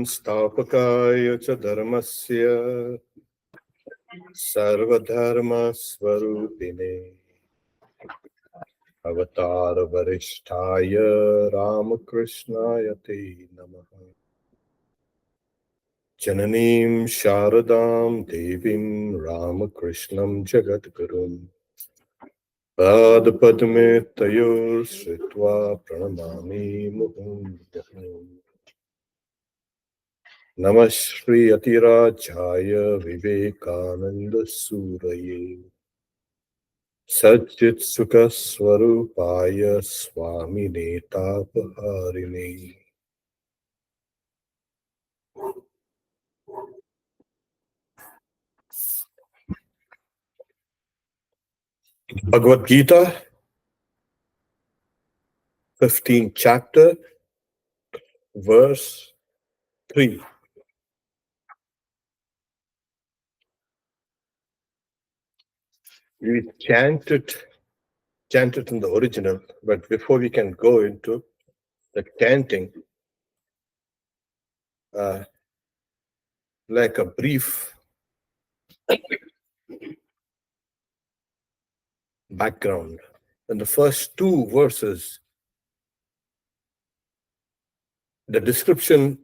संस्थापकाय च धर्मस्य सर्वधर्मस्वरूपिणे अवतार वरिष्ठाय रामकृष्णाय ते नमः। जननीं शारदां देवीं रामकृष्णं जगद्गुरुं पादपद्मे तयोः श्रित्वा प्रणमामि मुहुर्मुहुः। नमः Shri अतिराजाय विवेकानन्दसूरये सच्चित्सुखस्वरूपाय स्वामिने तापहारिणे। Bhagavad Gita, 15th chapter, verse 3. We chant it in the original, but before we can go into the chanting, like a brief background. In the first two verses, the description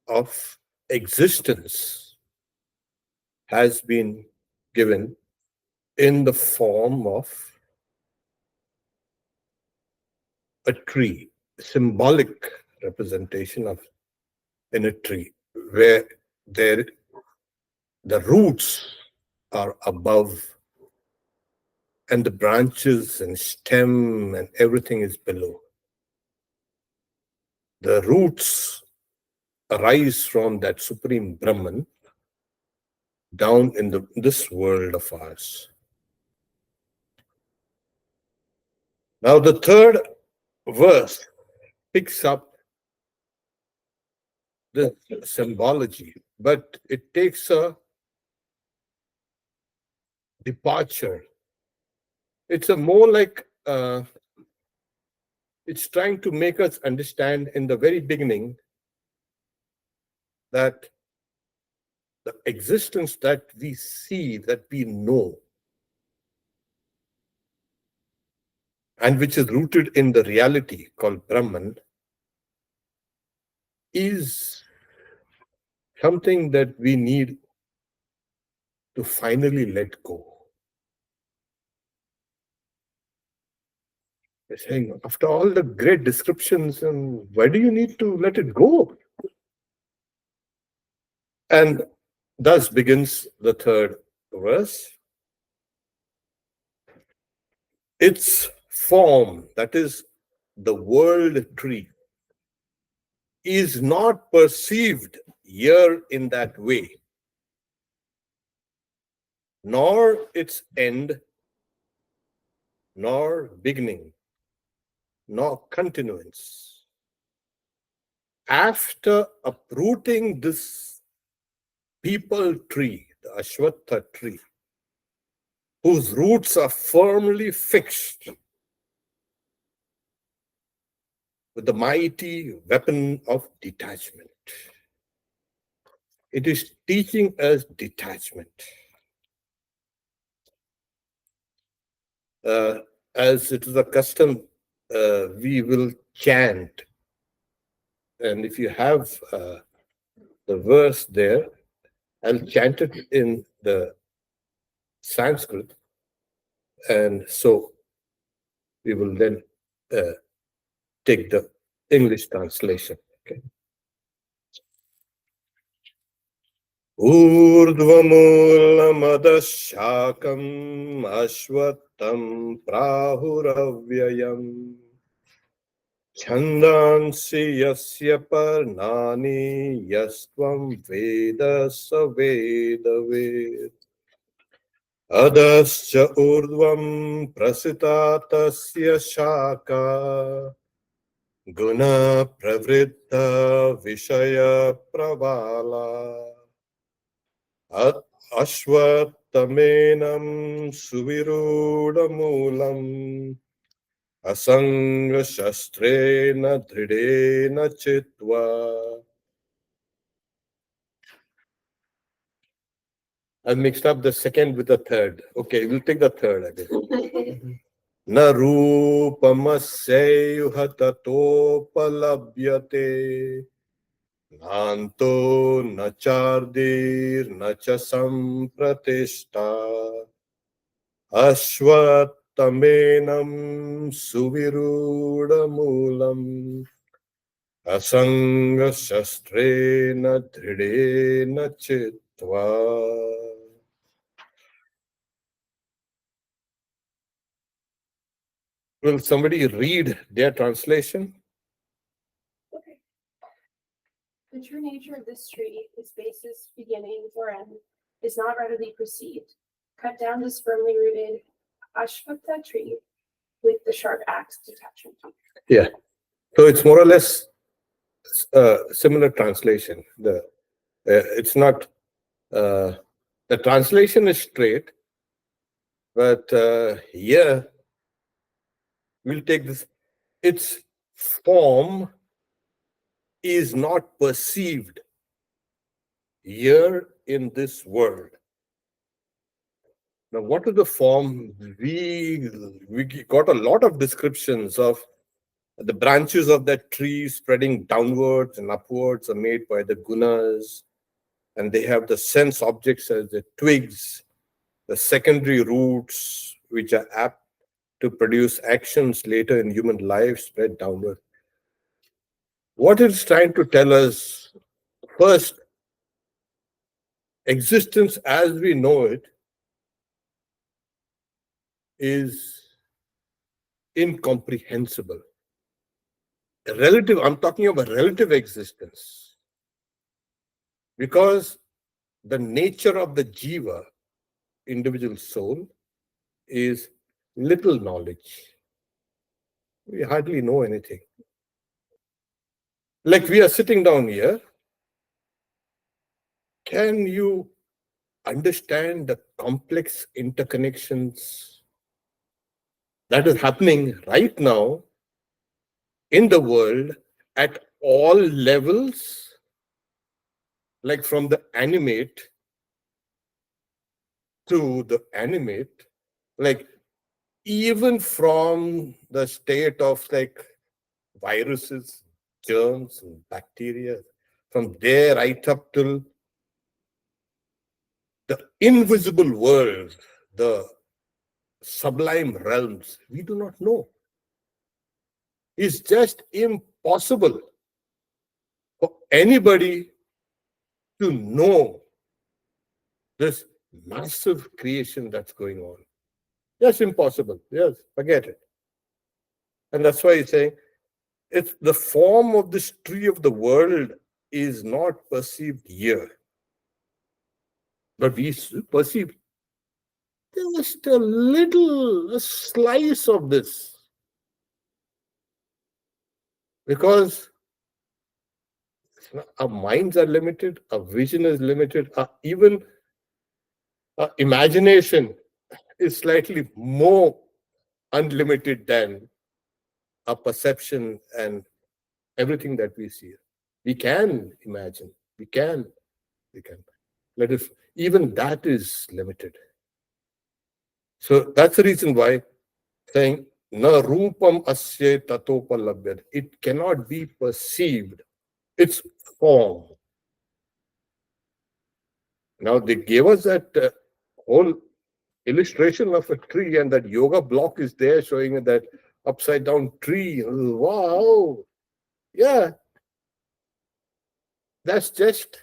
of existence has been given in the form of a tree, symbolic representation of in a tree, where the roots are above and the branches and stem and everything is below. The roots arise from that supreme Brahman down in this world of ours. Now the third verse picks up the symbology, but it takes a departure. It's a more like it's trying to make us understand in the very beginning that the existence that we see, that we know, and which is rooted in the reality called Brahman, is something that we need to finally let go. They're saying, after all the great descriptions, and why do you need to let it go? And thus begins the third verse. Its form, that is the world tree, is not perceived here in that way, nor its end, nor beginning, nor continuance. After uprooting this people tree, the Ashwatha tree, whose roots are firmly fixed with the mighty weapon of detachment. It is teaching us detachment. As it is a custom, we will chant. And if you have the verse there, I'll chant it in the Sanskrit. And so we will then take the English translation. Okay. Urdhvamulamadasyakam ashvattam prahuravyayam Chandansi yasya parnani yastvam veda savedaved Adascha urdhvam prasita tasya shaka Guna pravritta vishaya pravala Ashvattamenam suvirudamulam Asanga shastrena dridena chitva I mixed up the second with the third. Okay, we'll take the third again. Na rupamasya tatopalabhyate nanto na chardir na cha sampratishta ashvatamenam suvirudamulam asanga shastrena dridena chitva. Will somebody read their translation? Okay. The true nature of this tree, its basis, beginning, or end, is not readily perceived. Cut down this firmly rooted ashwatha tree with the sharp axe detachment. Yeah. So it's more or less similar translation. It's not the translation is straight, but here we'll take this. Its form is not perceived here in this world. Now, what is the form? We got a lot of descriptions of the branches of that tree spreading downwards and upwards are made by the gunas, and they have the sense objects as the twigs, the secondary roots, which are apt to produce actions later in human life spread downward. What it's trying to tell us, first, existence as we know it is incomprehensible. Relative, I'm talking about relative existence. Because the nature of the jiva, individual soul, is little knowledge. We hardly know anything. Like we are sitting down here, can you understand the complex interconnections that is happening right now in the world at all levels, like from the animate to the animate, like even from the state of like viruses, germs, and bacteria, from there right up till the invisible world, the sublime realms, we do not know. It's just impossible for anybody to know this massive creation that's going on. Yes, impossible. Yes, forget it. And that's why he's saying it's the form of this tree of the world is not perceived here. But we perceive just a slice of this. Because our minds are limited, our vision is limited, even our imagination is slightly more unlimited than our perception and everything that we see. We can imagine, we can. Let us, even that is limited. So that's the reason why saying na rupam asya tatopalabhyad, it cannot be perceived, its form. Now they gave us that whole illustration of a tree, and that yoga block is there showing that upside down tree. Wow. Yeah. That's just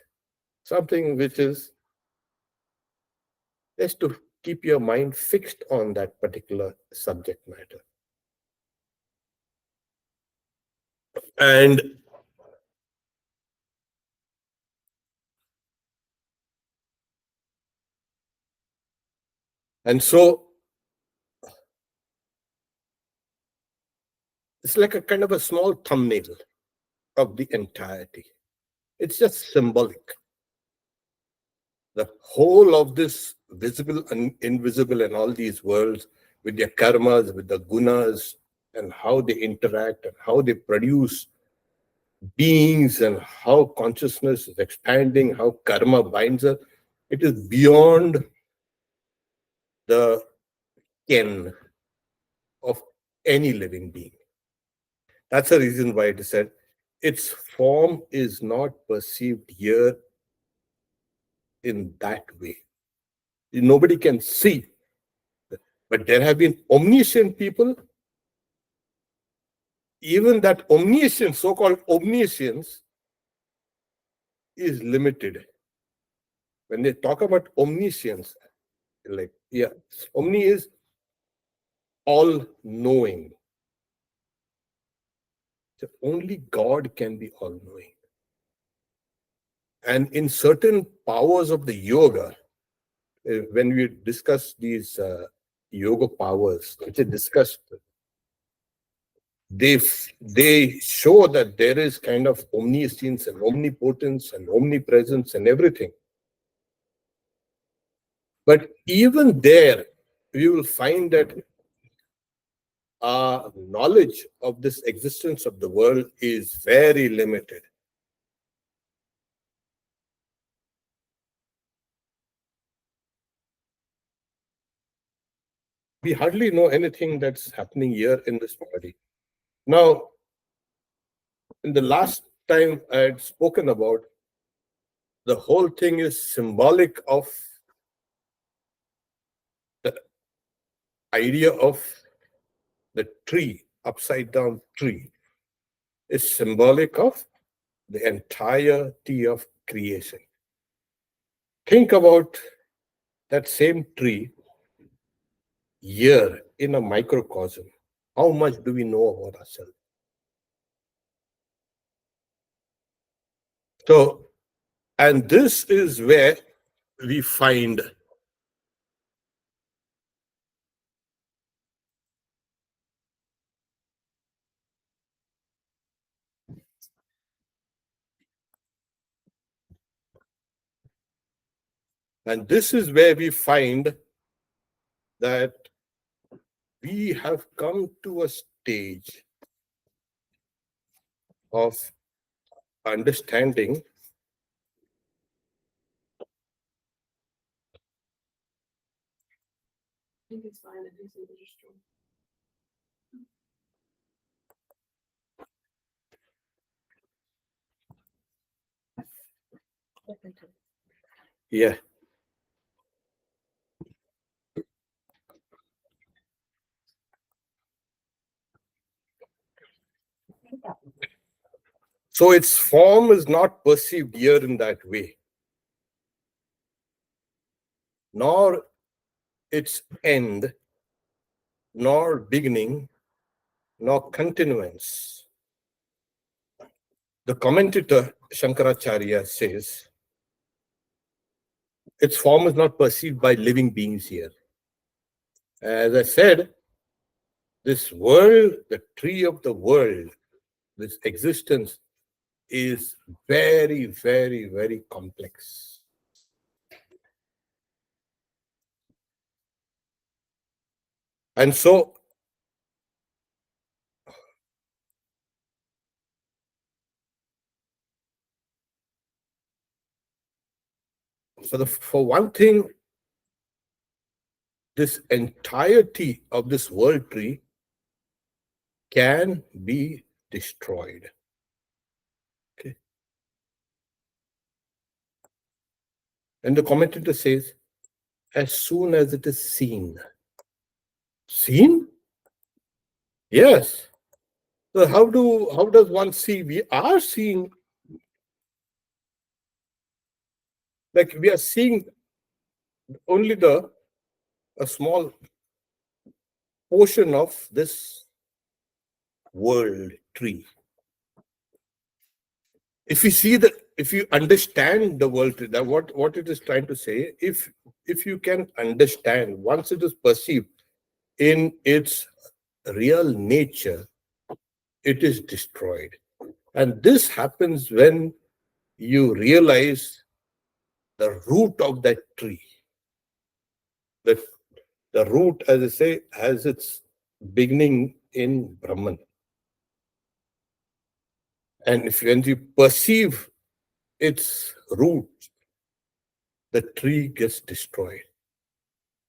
something which is just to keep your mind fixed on that particular subject matter. And so it's like a kind of a small thumbnail of the entirety. It's just symbolic. The whole of this visible and invisible and all these worlds with their karmas, with the gunas, and how they interact and how they produce beings and how consciousness is expanding, how karma binds us. It is beyond the ken of any living being. That's the reason why it is said its form is not perceived here in that way. Nobody can see, but there have been omniscient people. Even that omniscience, so-called omniscience, is limited. When they talk about omniscience, like, yeah, omni is all knowing. So only God can be all knowing. And in certain powers of the yoga, when we discuss these yoga powers, which are discussed, they show that there is kind of omniscience and omnipotence and omnipresence and everything. But even there, we will find that our knowledge of this existence of the world is very limited. We hardly know anything that's happening here in this body. Now, in the last time I had spoken about, the whole thing is symbolic of the idea of the tree, upside down tree, is symbolic of the entirety of creation. Think about that same tree here in a microcosm. How much do we know about ourselves? So, and this is where we find and this is where we find that we have come to a stage of understanding I think it's fine if he's in the digital. yeah. So its form is not perceived here in that way, nor its end, nor beginning, nor continuance. The commentator Shankaracharya says its form is not perceived by living beings here. As I said, this world, the tree of the world, this existence is very, very, very complex. And so, for one thing, this entirety of this world tree can be destroyed. Okay. And the commentator says, as soon as it is seen. Seen? Yes. So how does one see? We are seeing, like we are seeing only a small portion of this world tree. If you see if you understand the world tree, that what it is trying to say, if you can understand, once it is perceived in its real nature, it is destroyed. And this happens when you realize the root of that tree. The root, as I say, has its beginning in Brahman. And when you perceive its root, the tree gets destroyed.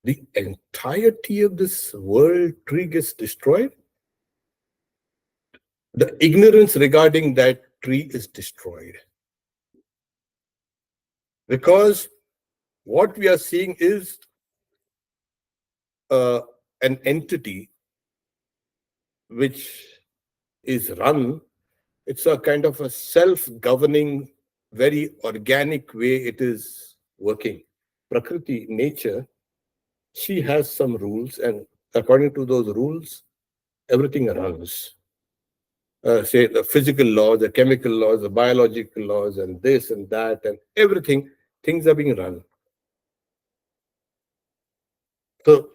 The entirety of this world tree gets destroyed. The ignorance regarding that tree is destroyed. Because what we are seeing is an entity which is run. It's a kind of a self-governing, very organic way it is working. Prakriti, nature, she has some rules, and according to those rules, everything runs. Say the physical laws, the chemical laws, the biological laws, and this and that, and everything, things are being run. So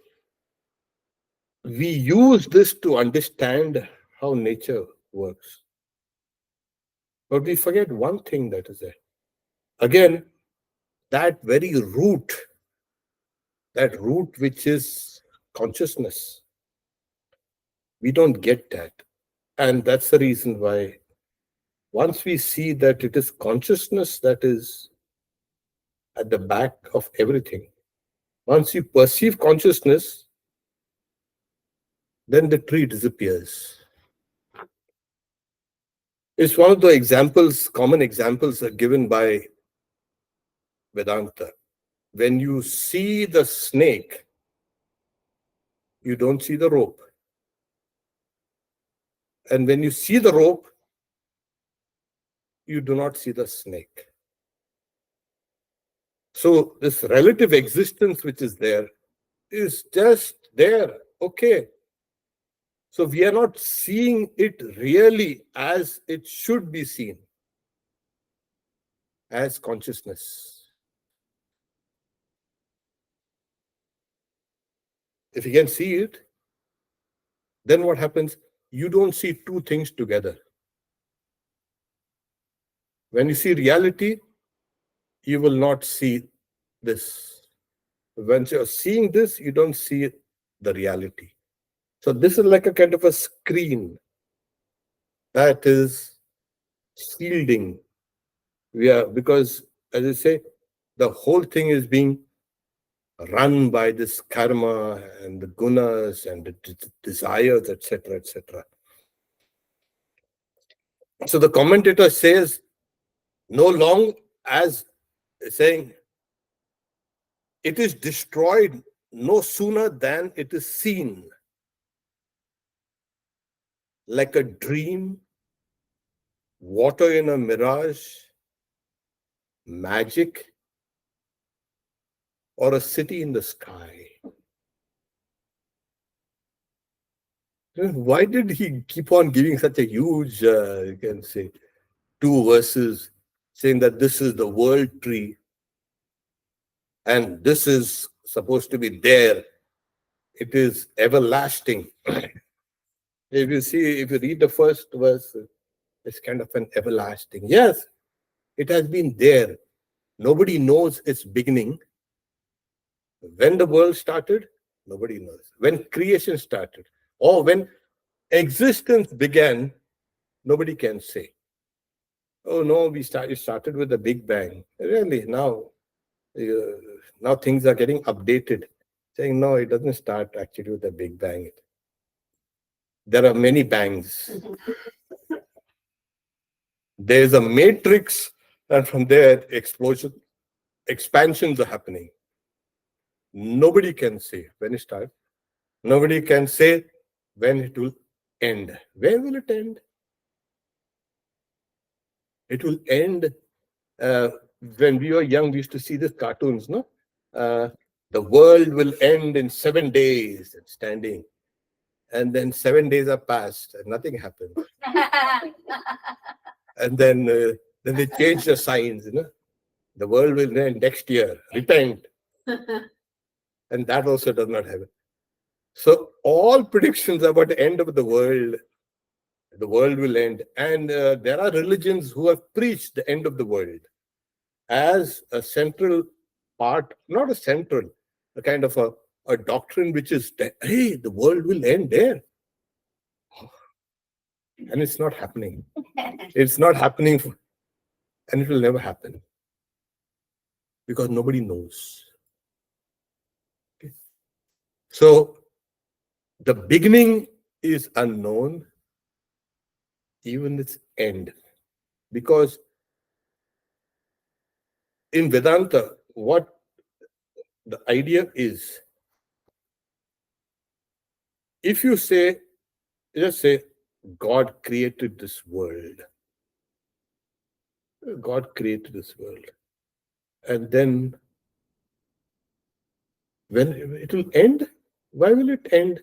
we use this to understand how nature works. But we forget one thing that is there. Again, that very root, that root which is consciousness, we don't get that. And that's the reason why once we see that it is consciousness that is at the back of everything, once you perceive consciousness, then the tree disappears. It's one of the examples, common examples are given by Vedanta. When you see the snake, you don't see the rope. And when you see the rope, you do not see the snake. So this relative existence which is there is just there. Okay. So we are not seeing it really as it should be seen, as consciousness. If you can see it, then what happens? You don't see two things together. When you see reality, you will not see this. When you're seeing this, you don't see the reality. So this is like a kind of a screen that is shielding. Because, as I say, the whole thing is being run by this karma and the gunas and the desires, etc., etc. So the commentator says, no long as saying, it is destroyed no sooner than it is seen, like a dream, water in a mirage, magic, or a city in the sky. Why did he keep on giving such a huge, you can say, 2 verses saying that this is the world tree and this is supposed to be there? It is everlasting. If you read the first verse, it's kind of an everlasting. Yes, it has been there. Nobody knows its beginning. When the world started, nobody knows. When creation started, or when existence began, nobody can say. Oh no, it started with the Big Bang. Really, now things are getting updated, saying no, it doesn't start actually with the Big Bang. There are many bangs. There's a matrix, and from there, expansions are happening. Nobody can say when it starts. Nobody can say when it will end. Where will it end? It will end. When we were young, we used to see these cartoons, no? The world will end in 7 days, and standing. And then 7 days are passed and nothing happened. And then they change the signs, The world will end next year. Repent. And that also does not happen. So all predictions about the end of the world will end. And there are religions who have preached the end of the world as a central part, not a central, a kind of a doctrine which is, hey, the world will end there. And it's not happening. It's not happening, and it will never happen. because nobody knows. Okay. So the beginning is unknown, even its end. Because in Vedanta, what the idea is, if you say, just say, God created this world. God created this world. And then when it will end, why will it end?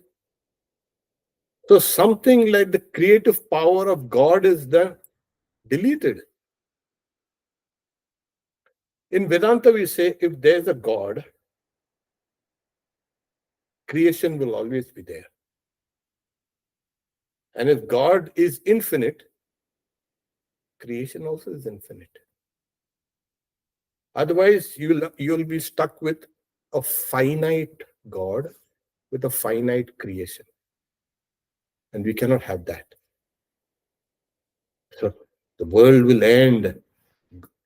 So something like the creative power of God is then deleted. In Vedanta, we say if there's a God, creation will always be there. And if God is infinite, creation also is infinite. Otherwise, you'll be stuck with a finite God with a finite creation. And we cannot have that. So the world will end.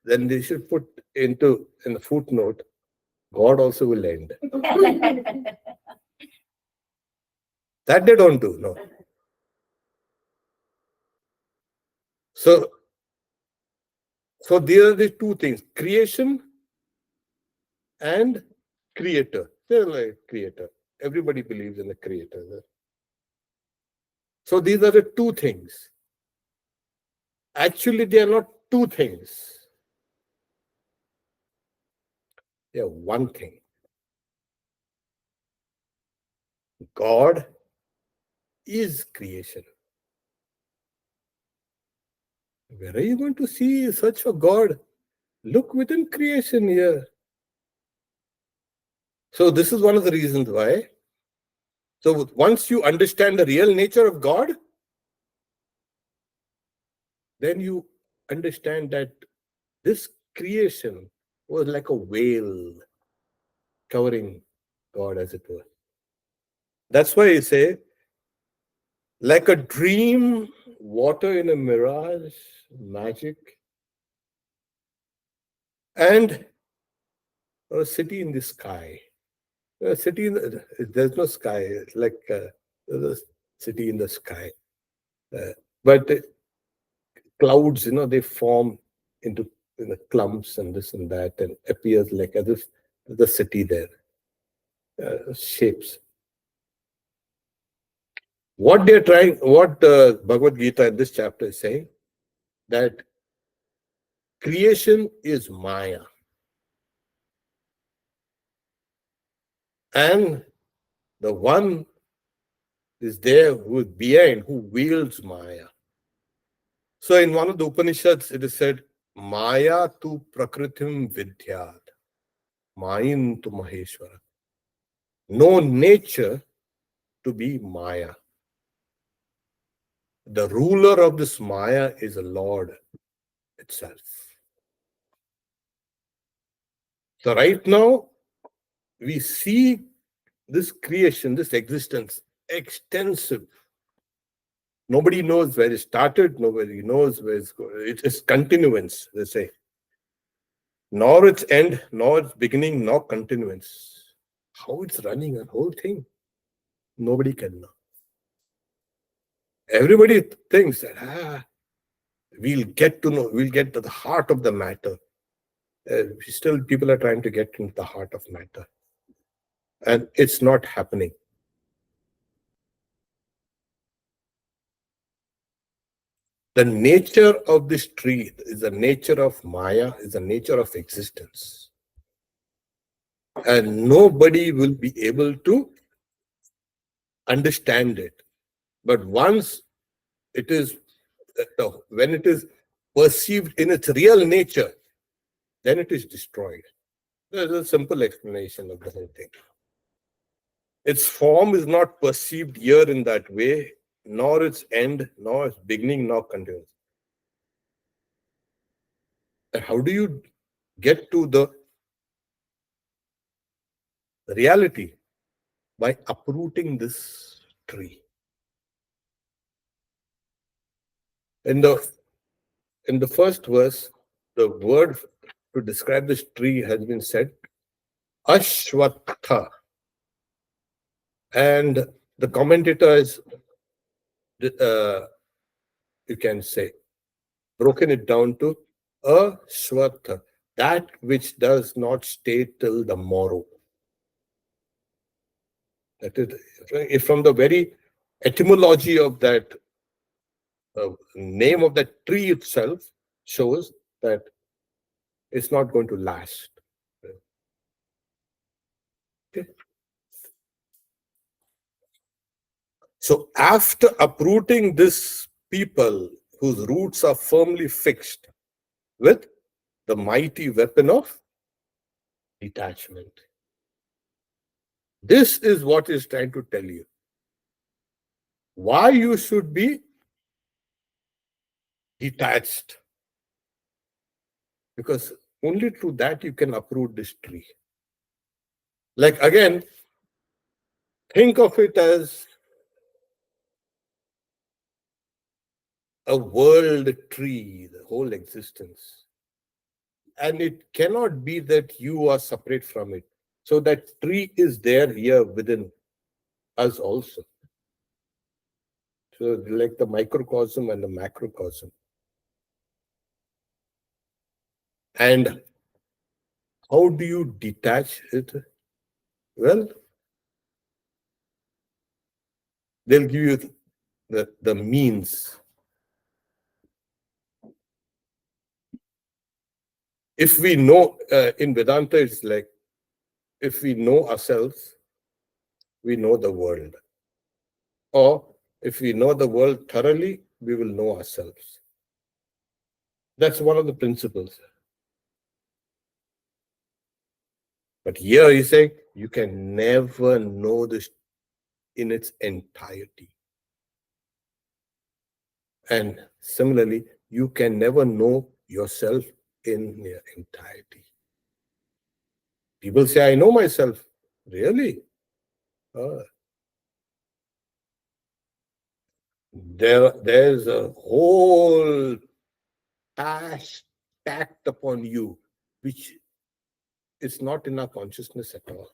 Then they should put in the footnote, God also will end. That they don't do, no. So there are the two things, creation and creator. They're like creator. Everybody believes in a creator. So these are the two things. Actually, they are not two things. They are one thing. God is creation. Where are you going to see search for God? Look within creation here. So this is one of the reasons why. So once you understand the real nature of God, then you understand that this creation was like a veil covering God, as it were. That's why I say, like a dream, water in a mirage, magic, and a city in the sky. A city in there's no sky. It's like there's a city in the sky. But clouds, they form into clumps and this and that, and appears like as if the city there. Shapes. What Bhagavad Gita in this chapter is saying, that creation is Maya. And the one is there who is behind, who wields Maya. So in one of the Upanishads, it is said, Maya tu prakritim vidyat, Mayin tu Maheshwara. Know nature to be Maya. The ruler of this Maya is the Lord itself. So right now, we see this creation, this existence, extensive. Nobody knows where it started, nobody knows where it's going. It's continuance, they say. Nor its end, nor its beginning, nor continuance. How it's running, a whole thing, nobody can know. Everybody thinks that we'll get to the heart of the matter. Still, people are trying to get into the heart of matter. And it's not happening. The nature of this tree is the nature of Maya, is the nature of existence. And nobody will be able to understand it. But once it is, when it is perceived in its real nature, then it is destroyed. There's a simple explanation of the whole thing. Its form is not perceived here in that way, nor its end, nor its beginning, nor continuance. And how do you get to the reality? By uprooting this tree. In the first verse, the word to describe this tree has been said, Ashwatha. And the commentators, you can say, broken it down to Ashwatha, that which does not stay till the morrow. That is from the very etymology of that name of that tree itself shows that it's not going to last. Okay. So after uprooting this people whose roots are firmly fixed with the mighty weapon of detachment, this is what is trying to tell you. Why you should be detached. Because only through that you can uproot this tree. Like again, think of it as a world tree, the whole existence. And it cannot be that you are separate from it. So that tree is there here within us also. So like the microcosm and the macrocosm. And how do you detach it? Well, they'll give you the means. If we know, in Vedanta, it's like, if we know ourselves, we know the world. Or if we know the world thoroughly, we will know ourselves. That's one of the principles. But here he's saying you can never know this in its entirety. And similarly, you can never know yourself in their entirety. People say, I know myself. Really? There's a whole task stacked upon you, which is not in our consciousness at all.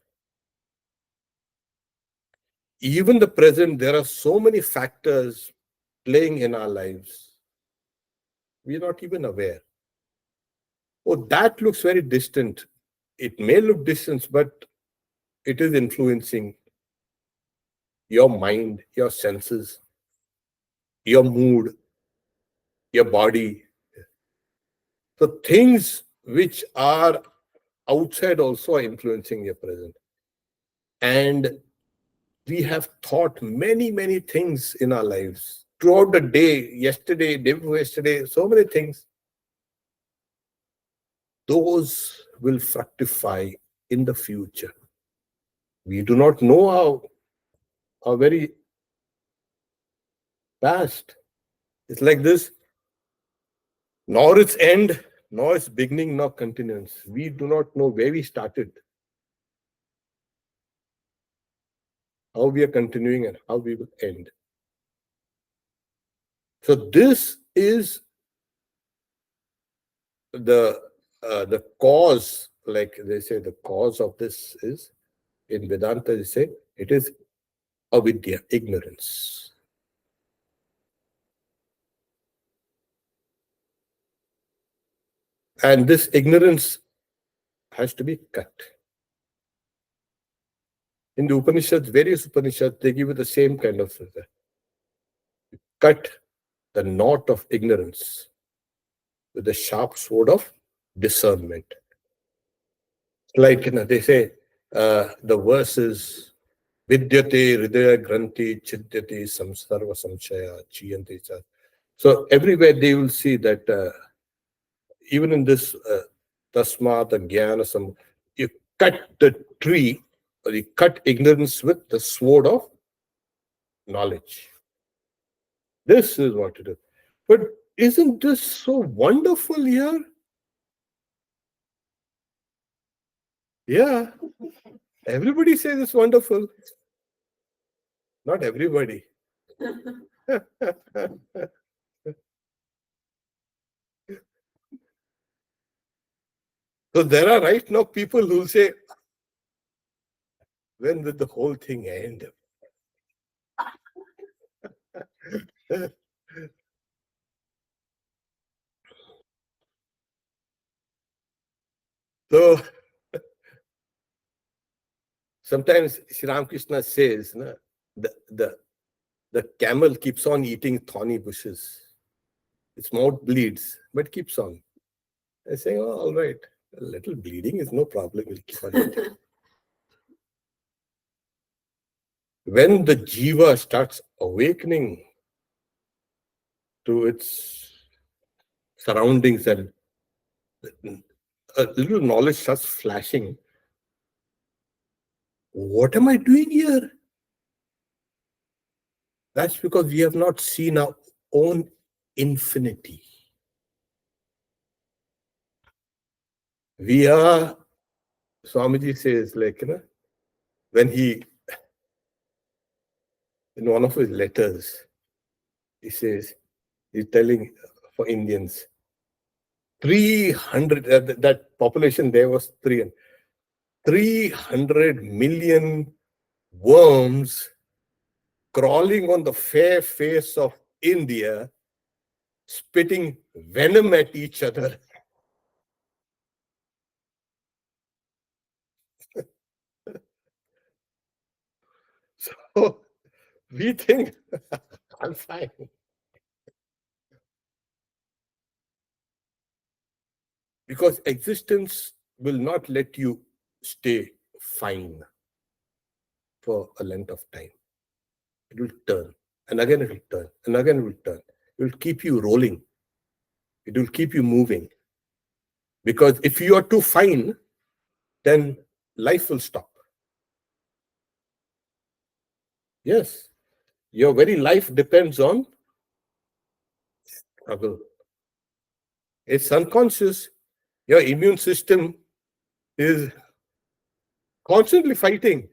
Even the present, there are so many factors playing in our lives. We're not even aware. Oh, that looks very distant. It may look distant, but it is influencing your mind, your senses, your mood, your body. So things which are outside also are influencing your present. And we have thought many, many things in our lives throughout the day, yesterday, day before yesterday, so many things. Those will fructify in the future. We do not know how very fast. It's like this, nor its end, nor its beginning, nor continuance. We do not know where we started, how we are continuing, and how we will end. So this is the cause, like they say, the cause of this is, in Vedanta, they say, it is avidya, ignorance. And this ignorance has to be cut. In the Upanishads, various Upanishads, they give you the same kind of cut the knot of ignorance with the sharp sword of discernment. Like they say, the verse is Vidyate Hridaya Granthi Chidyate Samsarva Samshaya Chiyante Cha. So everywhere they will see that even in this Tasmat and Jnana, you cut the tree, or you cut ignorance with the sword of knowledge. This is what it is. But isn't this so wonderful here? Yeah. Everybody says it's wonderful. Not everybody. So there are right now people who say, when will the whole thing end? So sometimes Sri Ramakrishna says, no, the, the, the camel keeps on eating thorny bushes. Its mouth bleeds, but keeps on. I say, oh, all right, a little bleeding is no problem. We'll keep on eating. When the jiva starts awakening to its surroundings and a little knowledge starts flashing, what am I doing here? That's because we have not seen our own infinity. We are, Swamiji says, like, when he, in one of his letters, he says, he's telling for Indians, 300, that population there was 300 million worms crawling on the fair face of India, spitting venom at each other. So we think, I'm fine. Because existence will not let you stay fine for a length of time. It will turn, and again it will turn, and again it will turn. It will keep you rolling. It will keep you moving. Because if you are too fine, then life will stop. Yes, your very life depends on struggle. It's unconscious. Your immune system is constantly fighting.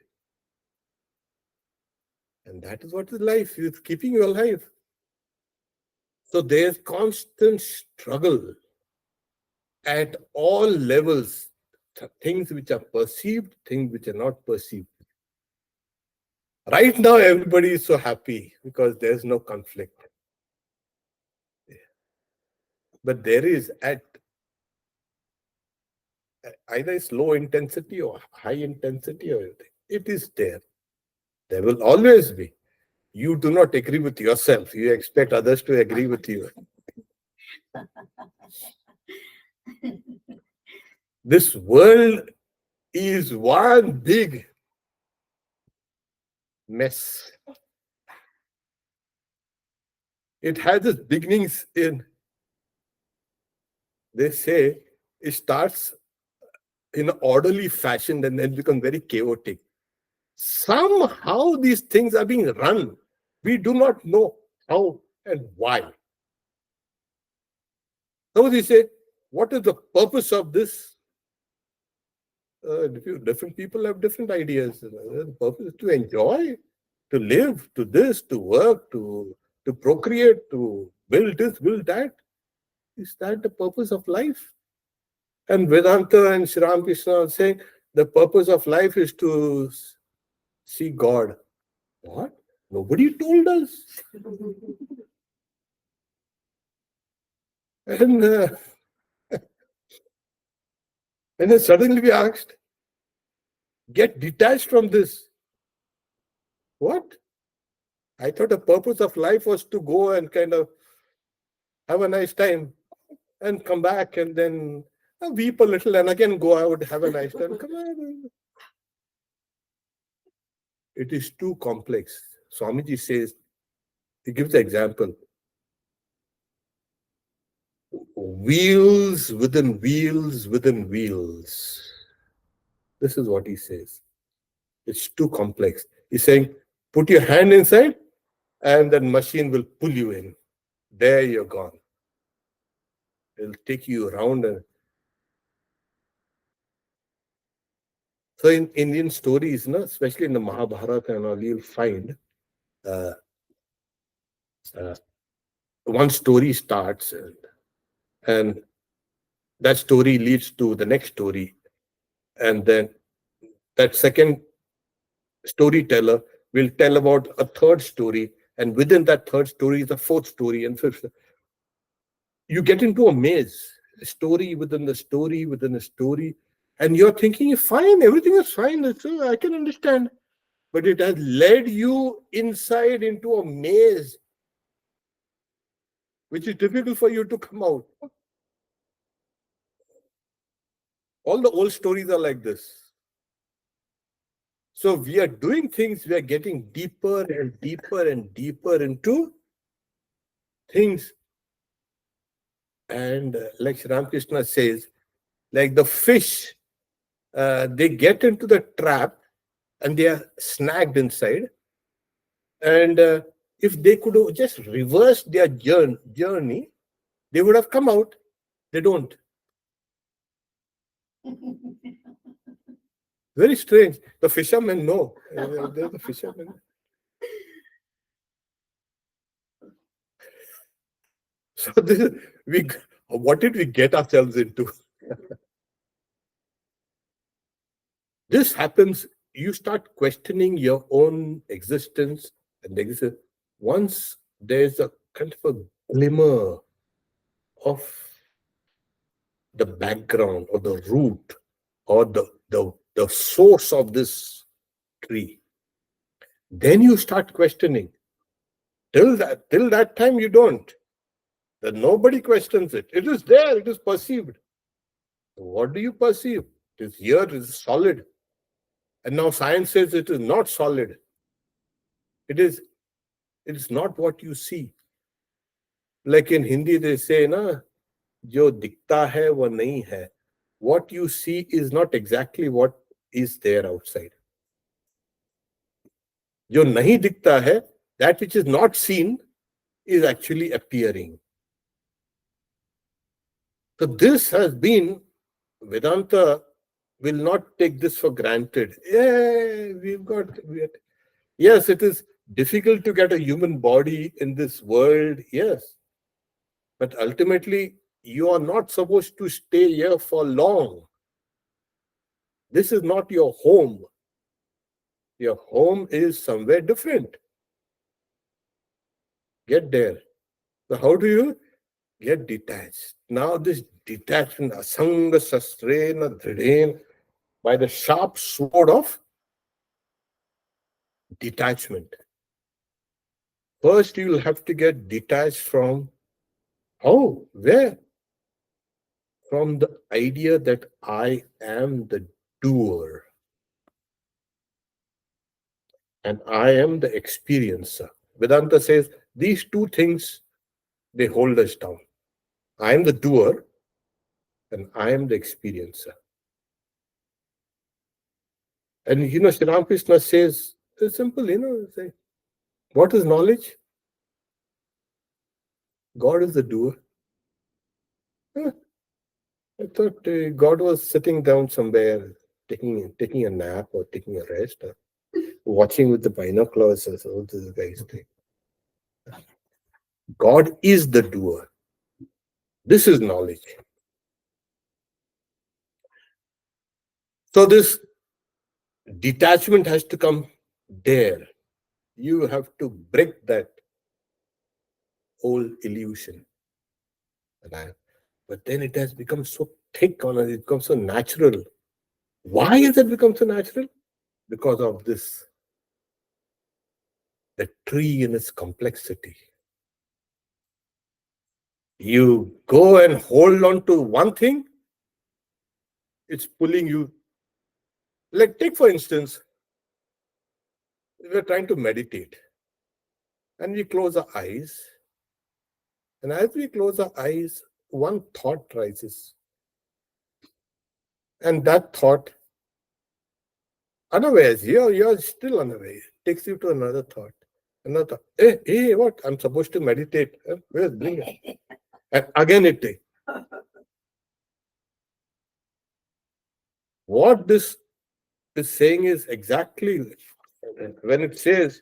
And that is what is life. It's keeping you alive. So there's constant struggle at all levels. Things which are perceived, things which are not perceived. Right now, everybody is so happy because there's no conflict. But there is at either it's low intensity or high intensity or anything. It is there. There will always be. You do not agree with yourself. You expect others to agree with you. This world is one big mess. It has its beginnings in, they say, it starts in an orderly fashion and then becomes very chaotic. Somehow these things are being run. We do not know how and why. Somebody say, what is the purpose of this? Different people have different ideas. The purpose is to enjoy, to live, to this, to work, to procreate, to build this, build that. Is that the purpose of life? And Vedanta and Sri Ramakrishna are saying the purpose of life is to see God. What? Nobody told us. And then suddenly we asked, get detached from this. What? I thought the purpose of life was to go and kind of have a nice time and come back and then weep a little and again go out, have a nice time. Come on. It is too complex. Swamiji says, he gives the example. Wheels within wheels within wheels. This is what he says. It's too complex. He's saying, put your hand inside and that machine will pull you in. There you're gone. It'll take you around. So in Indian stories, especially in the Mahabharata and all, you'll find uh, one story starts and That story leads to the next story. And then that second storyteller will tell about a third story. And within that third story is a fourth story and fifth. You get into a maze, a story within the story within a story. And you're thinking, fine, everything is fine. I can understand. But it has led you inside into a maze, which is difficult for you to come out. All the old stories are like this. So we are doing things, we are getting deeper and deeper and deeper into things. And like Sri Ramakrishna says, like the fish, they get into the trap and they are snagged inside. And if they could have just reversed their journey, they would have come out. They don't. Very strange. The fishermen know. They're the fishermen. So what did we get ourselves into? This happens, you start questioning your own existence and exist. Once there's a kind of a glimmer of the background or the root or the source of this tree, then you start questioning. Till that time you don't. That nobody questions it. It is there, it is perceived. What do you perceive? It is here, it is solid. And now science says it is not solid. It is not what you see. Like in Hindi they say, na, jo dikhta hai wo nahi hai. What you see is not exactly what is there outside. Jo nahi dikhta hai, that which is not seen is actually appearing. So this has been, Vedanta will not take this for granted. Yes, it is difficult to get a human body in this world, yes. But ultimately, you are not supposed to stay here for long. This is not your home. Your home is somewhere different. Get there. So how do you get detached? Now this detachment, asanga sastrena dhridena, by the sharp sword of detachment. First, you will have to get detached from how? Where? From the idea that I am the doer and I am the experiencer. Vedanta says these two things, they hold us down. I am the doer and I am the experiencer. And Sri Ramakrishna says, it's simple, say, what is knowledge? God is the doer. I thought God was sitting down somewhere, taking a nap or taking a rest, or watching with the binoculars as all these guys do. God is the doer. This is knowledge. So this detachment has to come there. You have to break that old illusion. But then it has become so thick on us, it becomes so natural. Why has it become so natural? Because of this, the tree in its complexity. You go and hold on to one thing, it's pulling you. Like, take for instance, we're trying to meditate and we close our eyes. And as we close our eyes, one thought rises. And that thought, unawares, you're still unaware, takes you to another thought. Another thought. Hey, what? I'm supposed to meditate. Where's bring it? And again it takes. What this is saying is exactly when it says,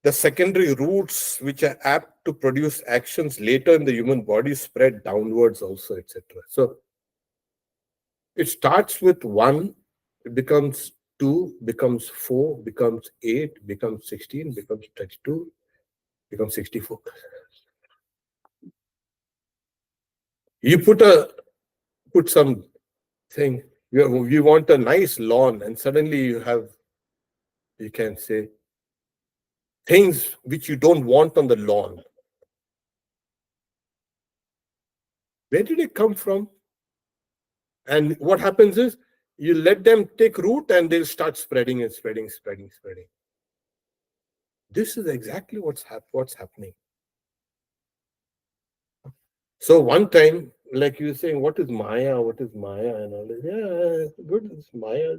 the secondary roots which are apt to produce actions later in the human body spread downwards also, etc. So it starts with 1, it becomes 2, becomes 4, becomes 8, becomes 16, becomes 32, becomes 64. You put some thing, you want a nice lawn, and suddenly you can say things which you don't want on the lawn. Where did it come from? And what happens is you let them take root and they'll start spreading and spreading. This is exactly what's happening. So one time, like you were saying, what is Maya? What is Maya? And all this. Yeah, good. It's Maya.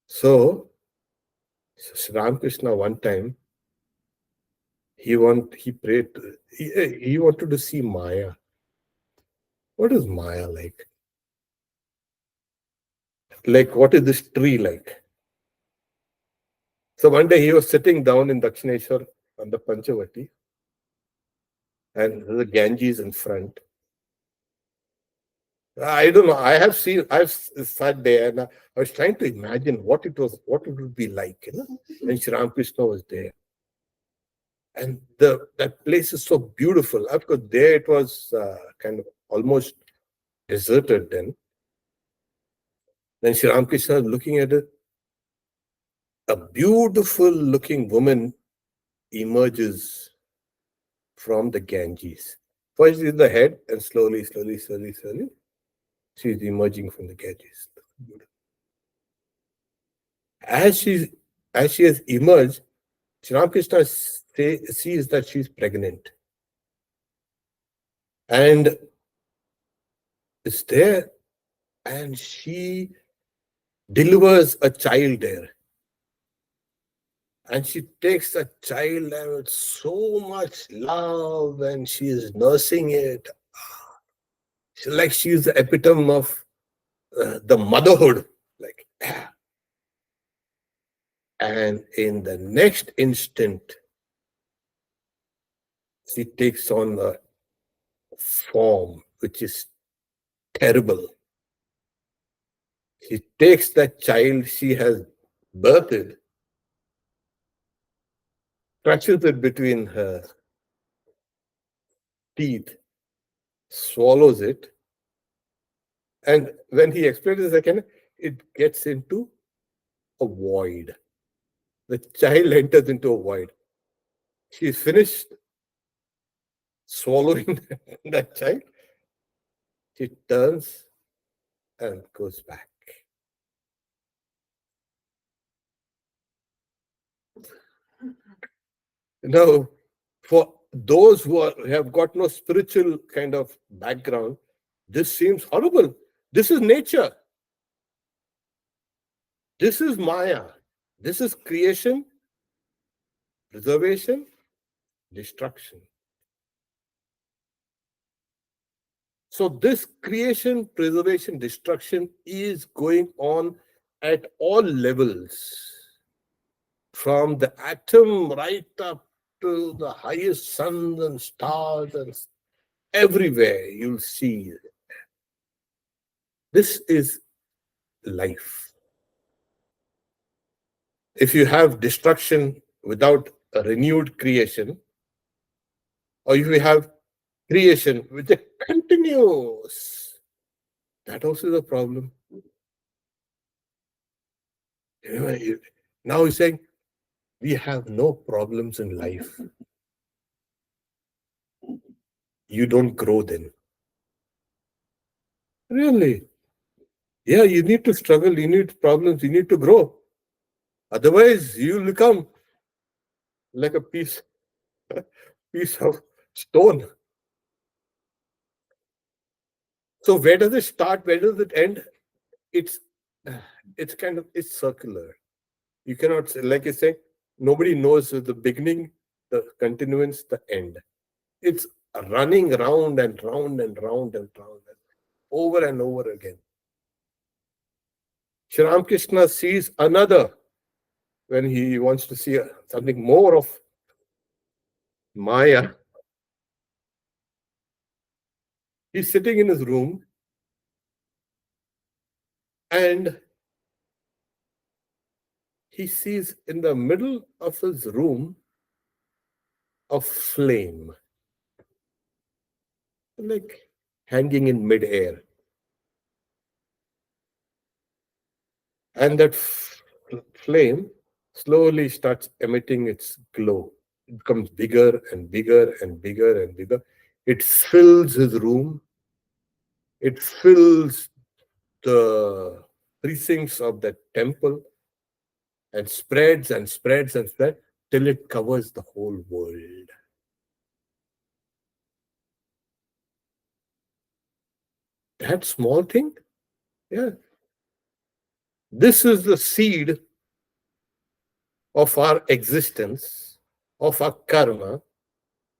So Sri Ramakrishna one time, he prayed, he wanted to see Maya. What is Maya like? Like, what is this tree like? So one day he was sitting down in Dakshineshwar on the Panchavati, and the Ganges in front. I don't know. I've sat there and I was trying to imagine what it would be like, And Sri Ramakrishna was there. And that place is so beautiful. Of course, there it was kind of almost deserted then. Then Sri Ramakrishna was looking at it. A beautiful looking woman emerges from the Ganges. First is the head, and slowly, she's emerging from the Ganges. As she has emerged, Sri Ramakrishna sees that she's pregnant and is there, and she delivers a child there. And she takes the child and with so much love, and she is nursing it. Like she's the epitome of the motherhood. Like, and in the next instant, she takes on a form which is terrible. She takes that child she has birthed, crushes it between her teeth, swallows it, and when he explains this again, it gets into a void. The child enters into a void. She's finished swallowing that child. She turns and goes back. Now, for those who have got no spiritual kind of background, this seems horrible. This is nature. This is Maya. This is creation, preservation, destruction. So this creation, preservation, destruction is going on at all levels, from the atom right up to the highest suns and stars, and everywhere you'll see. This is life. If you have destruction without a renewed creation, or if you have creation which is continuous, that also is a problem. Now he's saying we have no problems in life. You don't grow then. Really? Yeah, you need to struggle, you need problems, you need to grow. Otherwise, you'll become like a piece of stone. So where does it start? Where does it end? It's circular. You cannot say, like you say, nobody knows the beginning, the continuance, the end. It's running round and round and round and round, over and over again. Sri Ramakrishna sees another when he wants to see something more of Maya. He's sitting in his room and he sees in the middle of his room a flame, like hanging in midair. And that flame slowly starts emitting its glow. It becomes bigger and bigger and bigger and bigger. It fills his room. It fills the precincts of that temple and spreads and spreads and spreads till it covers the whole world. That small thing? Yeah. This is the seed of our existence, of our karma,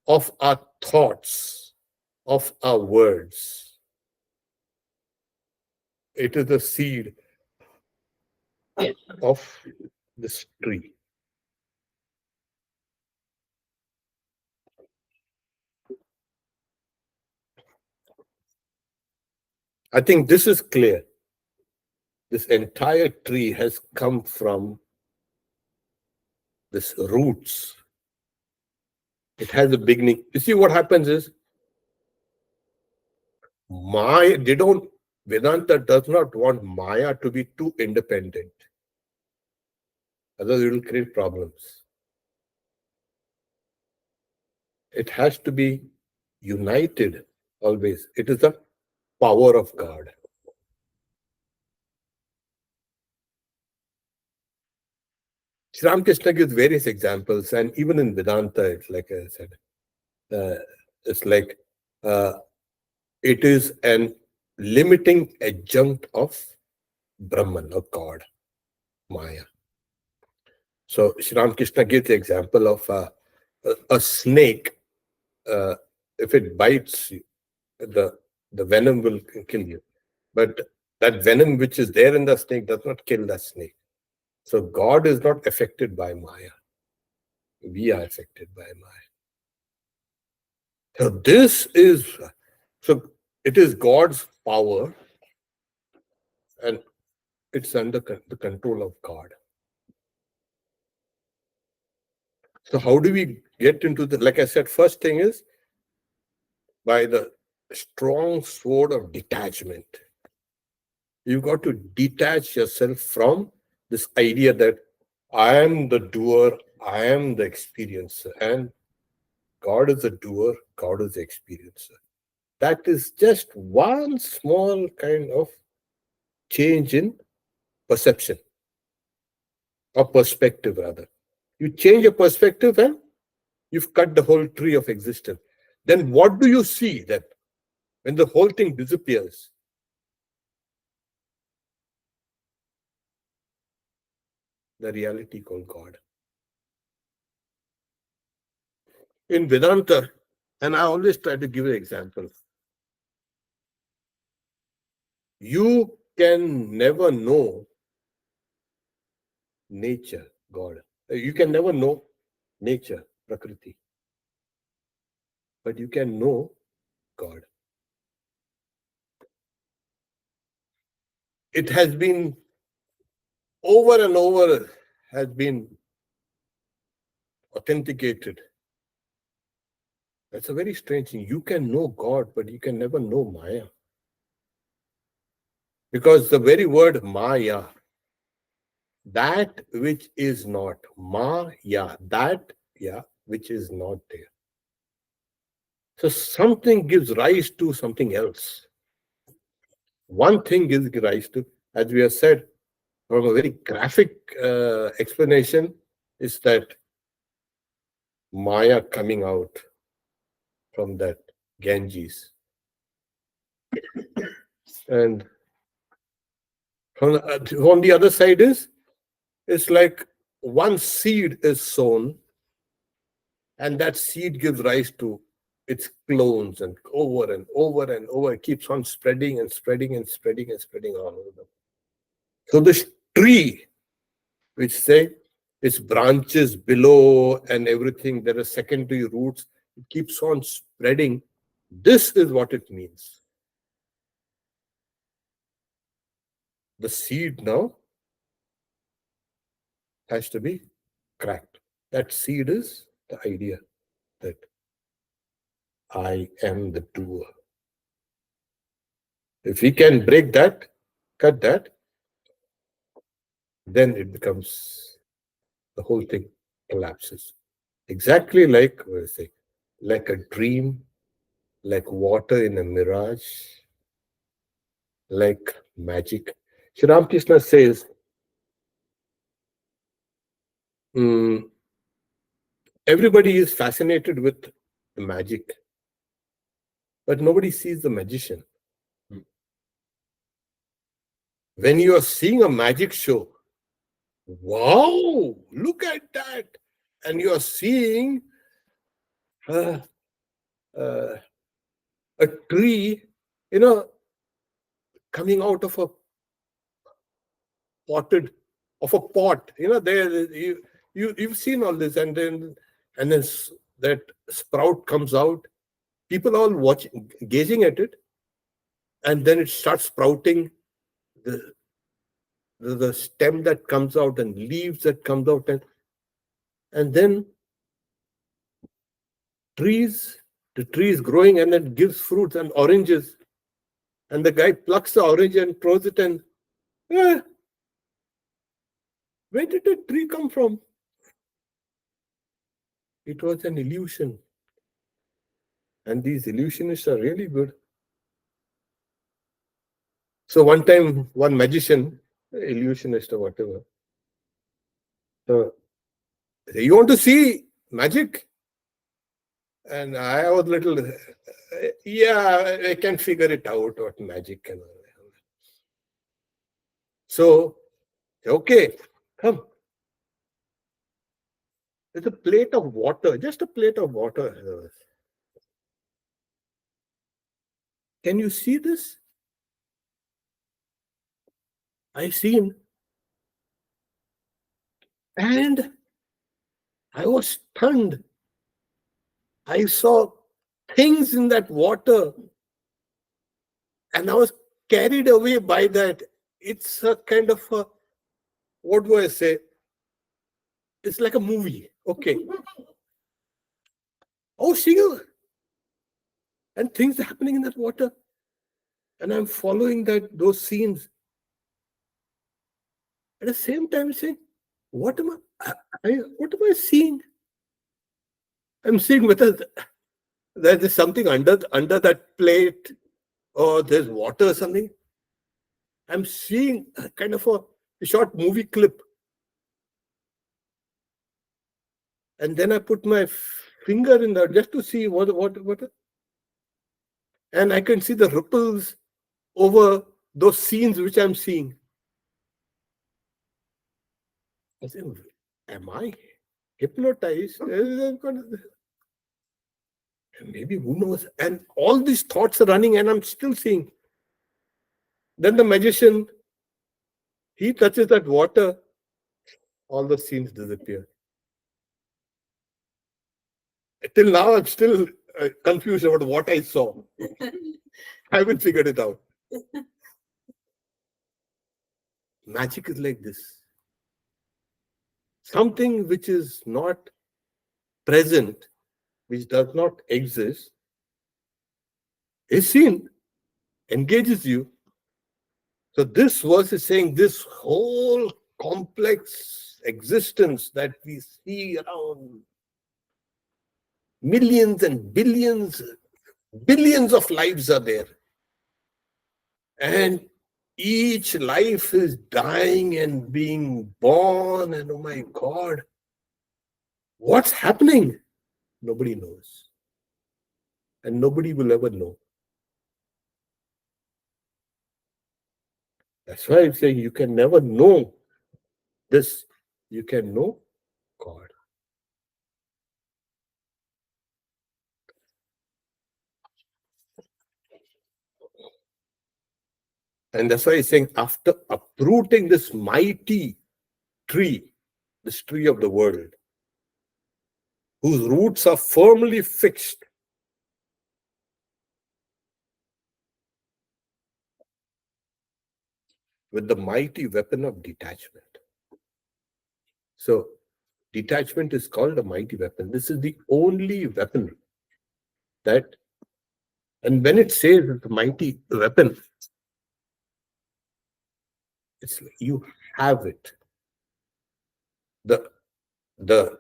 of our thoughts, of our words. It is the seed of this tree. I think this is clear. This entire tree has come from this roots. It has a beginning. You see, what happens is Vedanta does not want Maya to be too independent. Otherwise, it will create problems. It has to be united always. It is the power of God. Sri Ramakrishna gives various examples, and even in Vedanta, it's like I said, it's like it is an limiting adjunct of Brahman, of God, Maya. So Sri Ramakrishna gives the example of a snake. If it bites you, the venom will kill you. But that venom which is there in the snake does not kill the snake. So God is not affected by Maya. We are affected by Maya. So it is God's power, and it's under the control of God. So how do we get into the, like I said, first thing is by the strong sword of detachment. You've got to detach yourself from this idea that I am the doer, I am the experiencer, and God is the doer, God is the experiencer. That is just one small kind of change in perception or perspective, rather. You change your perspective and you've cut the whole tree of existence. Then what do you see that when the whole thing disappears? The reality called God. In Vedanta, and I always try to give an example, you can never know nature, God. You can never know nature, Prakriti. But you can know God. It has been over and over, has been authenticated. That's a very strange thing. You can know God, but you can never know Maya. Because the very word Maya, that which is not, Maya, that which is not there. So something gives rise to something else. One thing gives rise to, as we have said, from a very graphic explanation, is that Maya coming out from that Ganges. And on the other side is, it's like one seed is sown, and that seed gives rise to its clones, and over and over and over, it keeps on spreading and spreading and spreading and spreading all over them. So this tree, which say its branches below and everything, there are secondary roots, it keeps on spreading. This is what it means. The seed now has to be cracked. That seed is the idea that I am the doer. If we can break that, cut that, then it becomes, the whole thing collapses. Exactly like, what I say, like a dream, like water in a mirage, like magic. Sri Ramakrishna says, mm, everybody is fascinated with the magic, but nobody sees the magician. When you are seeing a magic show, wow, look at that. And you are seeing uh, uh, a tree, coming out of a potted, of a pot. There you've seen all this, and then that sprout comes out. People all watching, gazing at it, and then it starts sprouting. The stem that comes out and leaves that comes out, and then trees, the tree is growing and it gives fruits and oranges. And the guy plucks the orange and throws it, and where did the tree come from? It was an illusion. And these illusionists are really good. So one time, one magician, illusionist or whatever, so you want to see magic? And I was little, yeah, I can figure it out what magic and all. So, okay, come. There's a plate of water, just a plate of water. Can you see this? I seen, and I was stunned. I saw things in that water, and I was carried away by that. It's a kind of a, what do I say? It's like a movie. Okay. Oh, Shigal. And things are happening in that water. And I'm following those scenes. At the same time, saying, what am what am I seeing? I'm seeing whether there's something under that plate, or there's water or something. I'm seeing a kind of a short movie clip. And then I put my finger in there just to see what, and I can see the ripples over those scenes which I'm seeing. I said, am I hypnotized? Maybe, who knows? And all these thoughts are running, and I'm still seeing. Then the magician, he touches that water, all the scenes disappear. Till now, I'm still confused about what I saw. I haven't figured it out. Magic is like this. Something which is not present, which does not exist, is seen, engages you. So this verse is saying this whole complex existence that we see around, millions and billions, billions of lives are there. And each life is dying and being born, and oh my God, what's happening? Nobody knows. And nobody will ever know. That's why I'm saying you can never know this. You can know God. And that's why he's saying, after uprooting this mighty tree, this tree of the world, whose roots are firmly fixed, with the mighty weapon of detachment. So, detachment is called a mighty weapon. This is the only weapon that, and when it says it's a mighty weapon, it's like you have it. The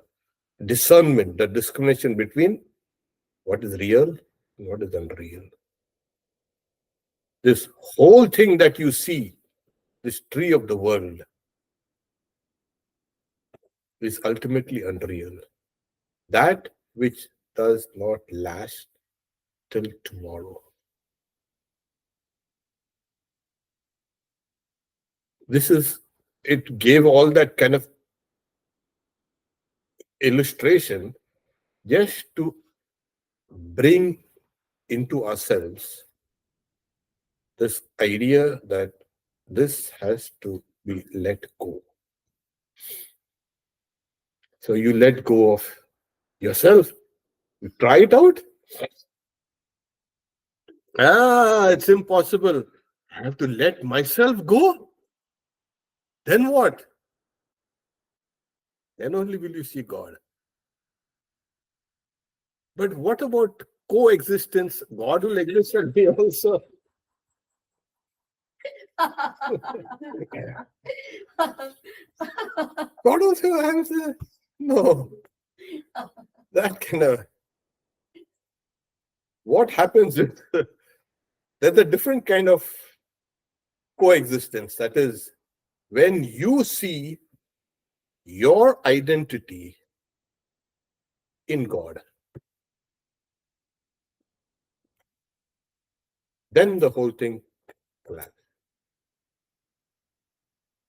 discernment, the discrimination between what is real and what is unreal. This whole thing that you see, this tree of the world, is ultimately unreal. That which does not last till tomorrow. It gave all that kind of illustration just to bring into ourselves this idea that this has to be let go. So you let go of yourself. You try it out. It's impossible. I have to let myself go. Then what? Then only will you see God. But what about coexistence? God will exist and me also. God also has no. That kind of. What happens is there's a different kind of coexistence. That is, when you see your identity in God, then the whole thing collapses.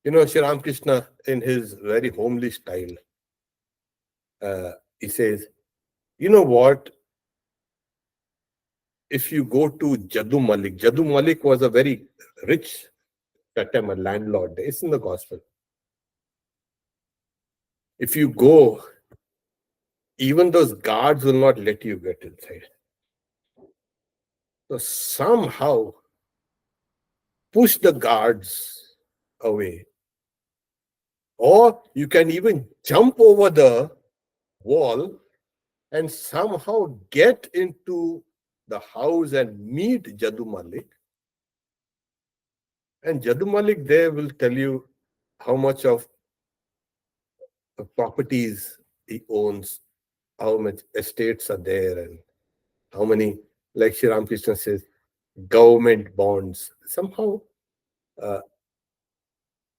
Sri Ramakrishna, in his very homely style, he says, you know what? If you go to Jadu Malik was a very rich, that time a landlord. It's in the gospel. If you go, even those guards will not let you get inside. So somehow push the guards away. Or you can even jump over the wall and somehow get into the house and meet Jadu Malik. And Jadu Malik there will tell you how much of the properties he owns, how much estates are there, and how many, like Sri Ramakrishna says, government bonds. Somehow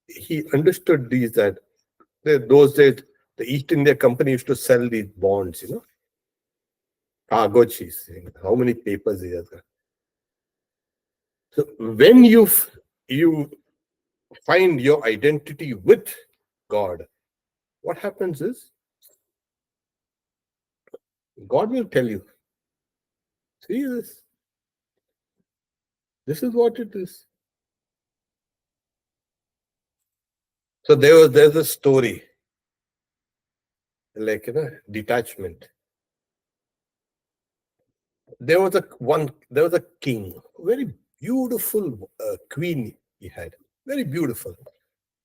he understood these, that those days the East India Company used to sell these bonds, Kagoj, he's saying, how many papers he has got. So when you find your identity with God, what happens is God will tell you, see this. This is what it is. So there's a story, like detachment. There was a king, very beautiful queen he had, very beautiful,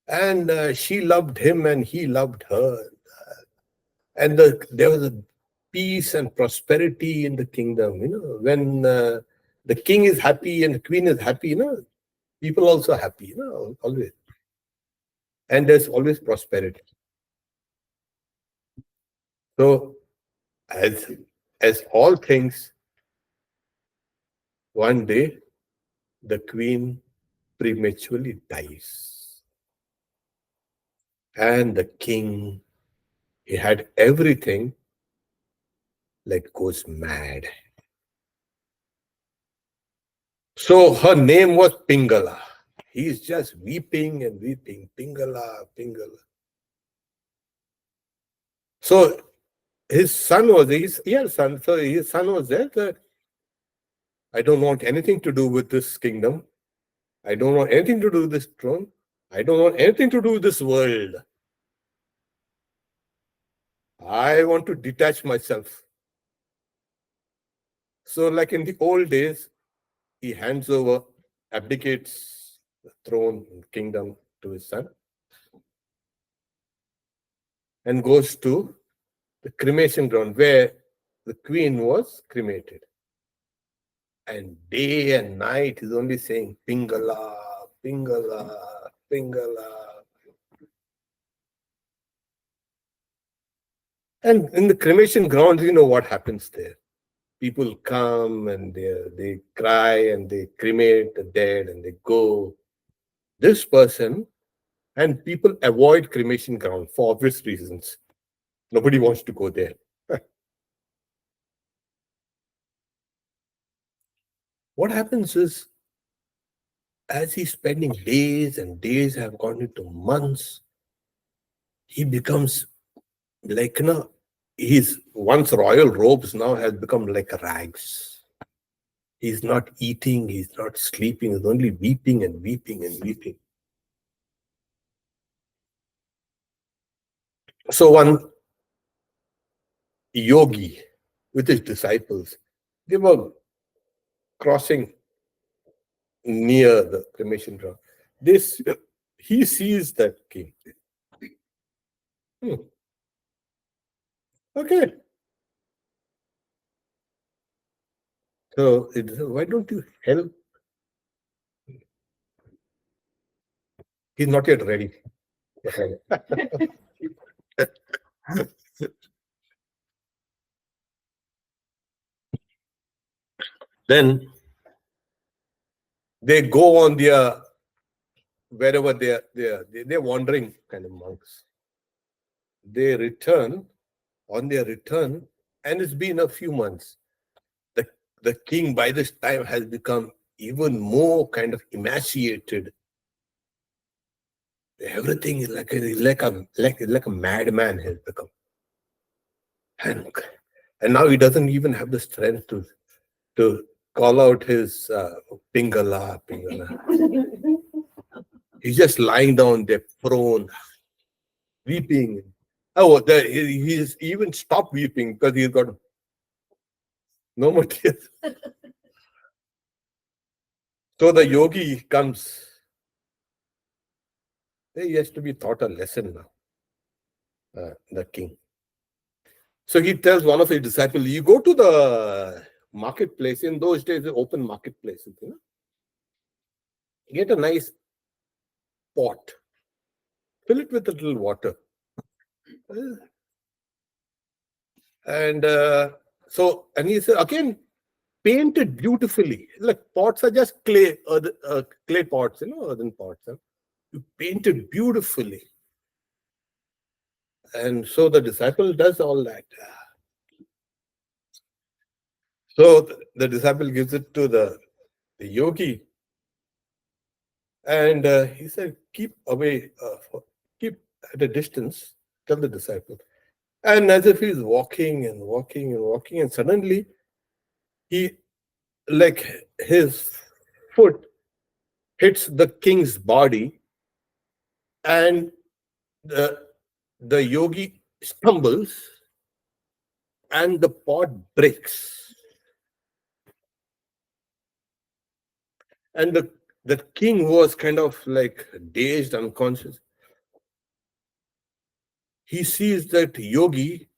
and she loved him and he loved her, and there was a peace and prosperity in the kingdom. When the king is happy and the queen is happy, people also happy, always, and there's always prosperity. So as all things, one day the queen prematurely dies, and the king, he had everything, like goes mad. So her name was Pingala. He's just weeping and weeping, Pingala, Pingala. So his son was, he had a son, so his son was there, that I don't want anything to do with this kingdom. I don't want anything to do with this throne. I don't want anything to do with this world. I want to detach myself. So, like in the old days, he hands over, abdicates the throne and kingdom to his son, and goes to the cremation ground where the queen was cremated. And day and night he's only saying Pingala, Pingala, Pingala. And in the cremation grounds, you know what happens there. People come and they cry and they cremate the dead and they go. This person, and people avoid cremation ground for obvious reasons. Nobody wants to go there. What happens is, as he's spending days and days have gone into months, he becomes like, his once royal robes now has become like rags. He's not eating, he's not sleeping, he's only weeping and weeping and weeping. So one yogi with his disciples, they were crossing near the cremation ground. He sees that king. Okay. So why don't you help? He's not yet ready. Then they go on their wherever they're wandering kind of monks. They return on their return, and it's been a few months. The king by this time has become even more kind of emaciated. Everything is like a madman has become. And now he doesn't even have the strength to call out his Pingala, Pingala. He's just lying down there, prone, weeping. Oh, he's even stopped weeping because he's got no more tears. So the yogi comes. He has to be taught a lesson now, the king. So he tells one of his disciples, you go to the marketplace. In those days, the open marketplaces, get a nice pot, fill it with a little water. And and he said, again, paint it beautifully. Like pots are just clay, clay pots, earthen pots. You paint it beautifully. And so the disciple does all that. So the disciple gives it to the yogi. And he said, keep away, keep at a distance, tell the disciple. And as if he's walking and walking and walking, and suddenly his foot hits the king's body, and the yogi stumbles, and the pot breaks. And the king was kind of like dazed, unconscious. He sees that yogi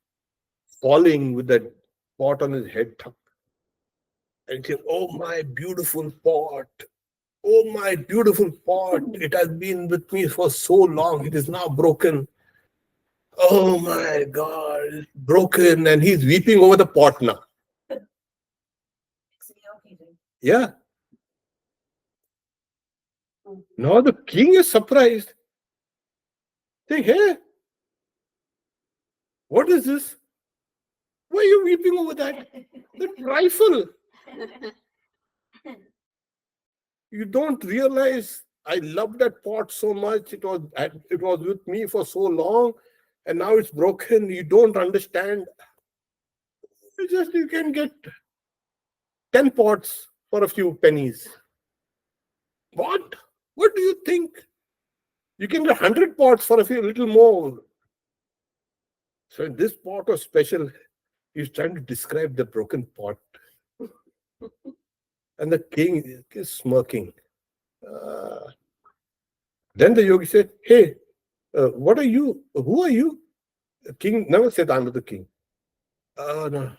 falling with that pot on his head, and he says, oh, my beautiful pot. Oh, my beautiful pot. It has been with me for so long. It is now broken. Oh, my God. It's broken. And he's weeping over the pot now. Yeah. Now the king is surprised. Saying, hey, what is this? Why are you weeping over that? That rifle. You don't realize I love that pot so much. It was with me for so long, and now it's broken. You don't understand. You can get 10 pots for a few pennies. What? What do you think? You can get 100 pots for a few little more. So this pot was special. He's trying to describe the broken pot. And the king is smirking. Uh, then the yogi said, hey, what are you? Who are you? The king never said, I'm the king. No.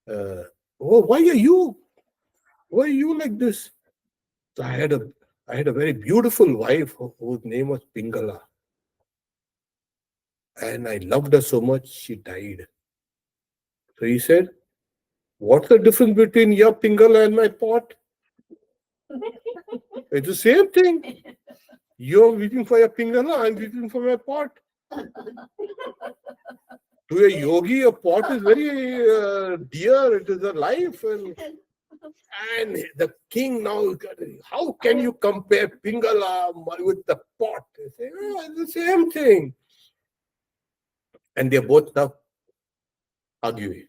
Uh, oh, why are you? Why are you like this? So I had a very beautiful wife whose name was Pingala. And I loved her so much, she died. So he said, what's the difference between your Pingala and my pot? It's the same thing. You're weeping for your Pingala, I'm weeping for my pot. To a yogi, a pot is very dear, it is a life. And the king now, how can you compare Pingala with the pot? They say, oh, it's the same thing. And they're both now arguing.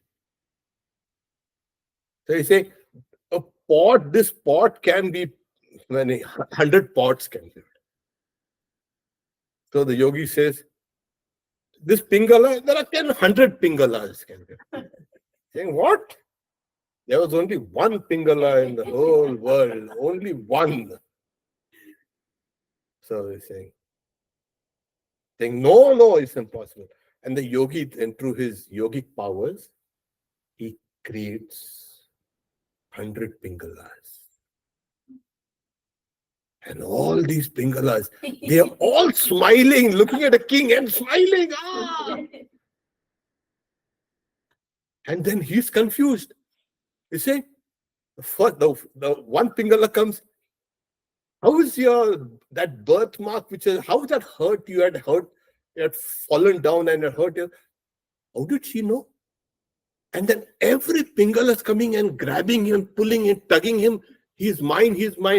So you say, this pot can be many 100 pots can be. So the yogi says, this Pingala, there are 100 Pingalas can be. Saying what? There was only one Pingala in the whole world, only one. So he's saying, no, it's impossible. And the yogi, then through his yogic powers, he creates 100 Pingalas. And all these Pingalas, they are all smiling, looking at the king and smiling. Ah! And then he's confused. You say, the one Pingala comes, how is that birthmark, how that hurt you had fallen down and it hurt you? How did she know? And then every Pingala is coming and grabbing him, pulling him, tugging him. He's mine.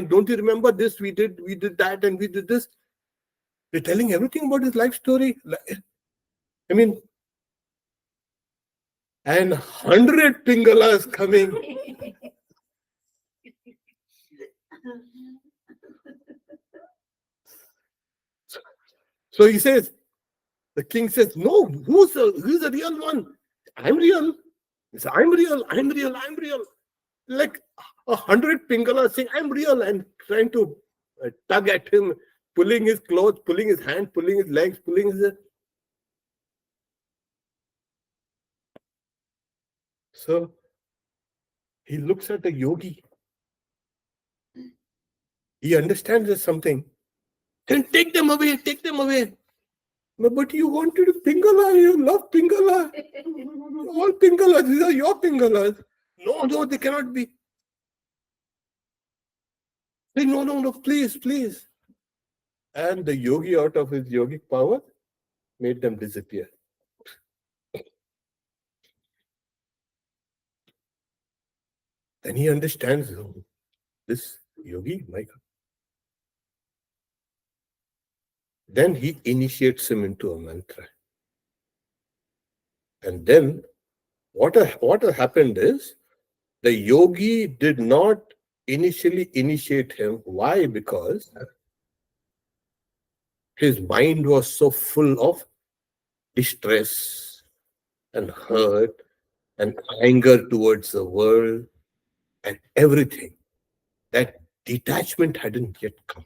Don't you remember this? We did that and we did this. They're telling everything about his life story. I mean, and 100 Pingalas coming. So he says, the king says, no, who's the real one? I'm real. He says, I'm real. Like 100 Pingalas saying, I'm real, and trying to tug at him, pulling his clothes, pulling his hand, pulling his legs, pulling his... So he looks at the yogi. He understands there's something. Then take them away. But you wanted a Pingala, you love Pingala. All Pingalas, these are your Pingalas. No, they cannot be. Say, no, please. And the yogi, out of his yogic power, made them disappear. Then he understands this yogi, my God. Then he initiates him into a mantra. And then what happened is, the yogi did not initially initiate him. Why? Because his mind was so full of distress and hurt and anger towards the world and everything. That detachment hadn't yet come.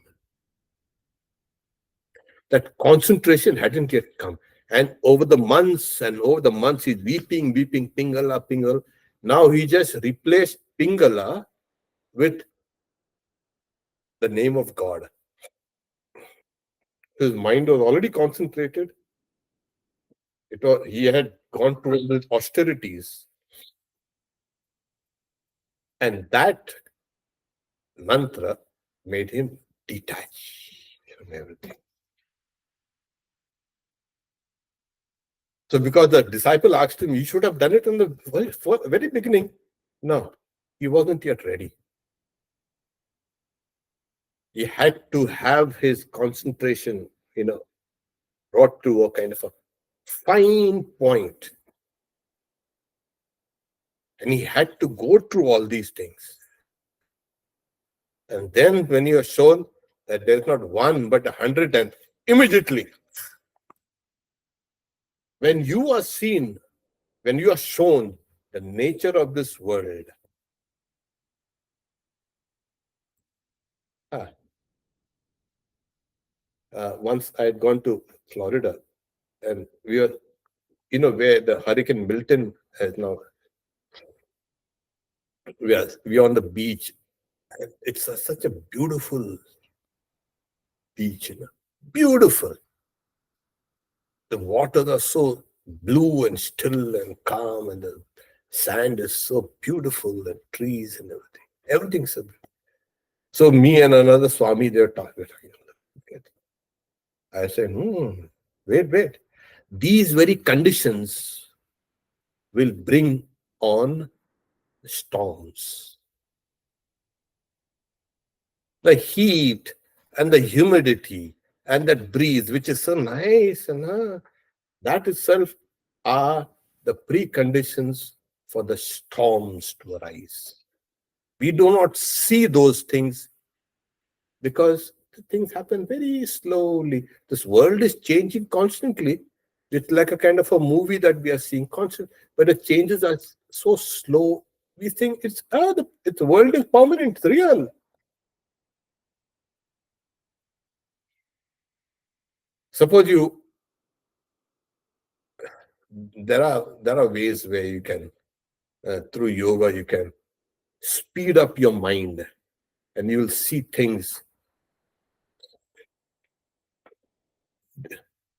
That concentration hadn't yet come. And over the months, he's weeping, Pingala. Now he just replaced Pingala with the name of God. His mind was already concentrated. He had gone through his austerities. And that mantra made him detach from everything. So because the disciple asked him, you should have done it in the very beginning. No, he wasn't yet ready. He had to have his concentration, brought to a kind of a fine point. And he had to go through all these things. And then when you are shown that there is not one but 100, and immediately when you are seen, when you are shown the nature of this world, ah, once I had gone to Florida, and we were, where the Hurricane Milton is now. We are on the beach. And it's such a beautiful beach, beautiful. The waters are so blue and still and calm, and the sand is so beautiful, and trees and everything. Everything's so beautiful. So me and another Swami, they're talking. I said, wait. These very conditions will bring on storms. The heat and the humidity and that breeze, which is so nice, and that itself are the preconditions for the storms to arise. We do not see those things because the things happen very slowly. This world is changing constantly. It's like a kind of a movie that we are seeing constant, but the changes are so slow. We think the world is permanent, it's real. Suppose there are ways where you can, through yoga, you can speed up your mind, and you will see things.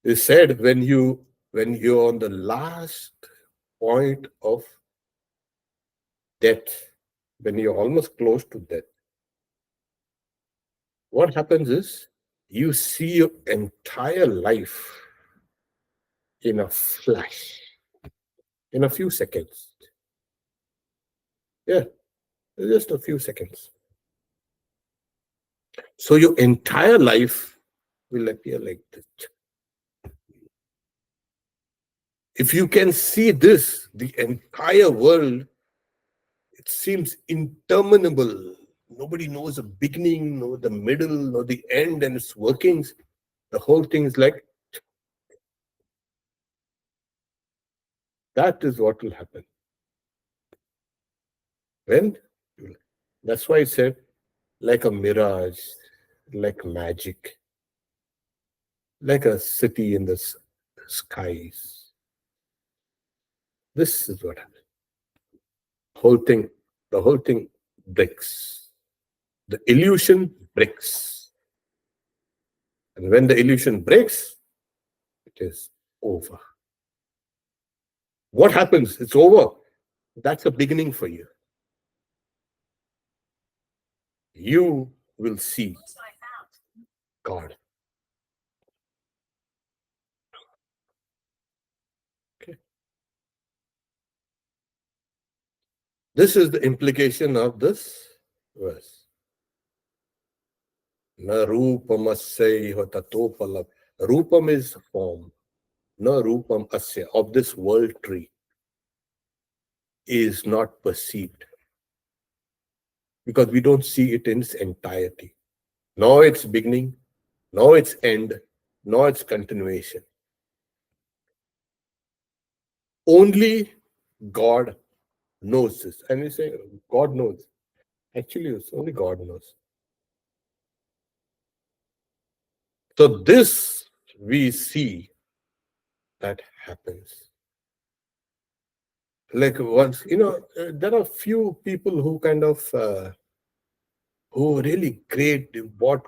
They said when you're on the last point of death, when you're almost close to death, what happens is you see your entire life in a flash, in a few seconds. Yeah, just a few seconds. So your entire life will appear like this. If you can see this, the entire world, it seems interminable. Nobody knows the beginning, nor the middle, nor the end, and its workings. The whole thing is like, that is what will happen. When? That's why I said, like a mirage, like magic, like a city in the skies. This is what happens. The whole thing breaks. The illusion breaks. And when the illusion breaks, it is over. What happens? It's over. That's a beginning for you. You will see God. Okay. This is the implication of this verse. Na rupam asya tatopalab. Rupam is form. Na rupam asya, of this world tree, is not perceived. Because we don't see it in its entirety. Nor its beginning, nor its end, nor its continuation. Only God knows this. And we say, God knows. Actually, it's only God knows. So this we see that happens. Like once, there are few people who kind of, who really create what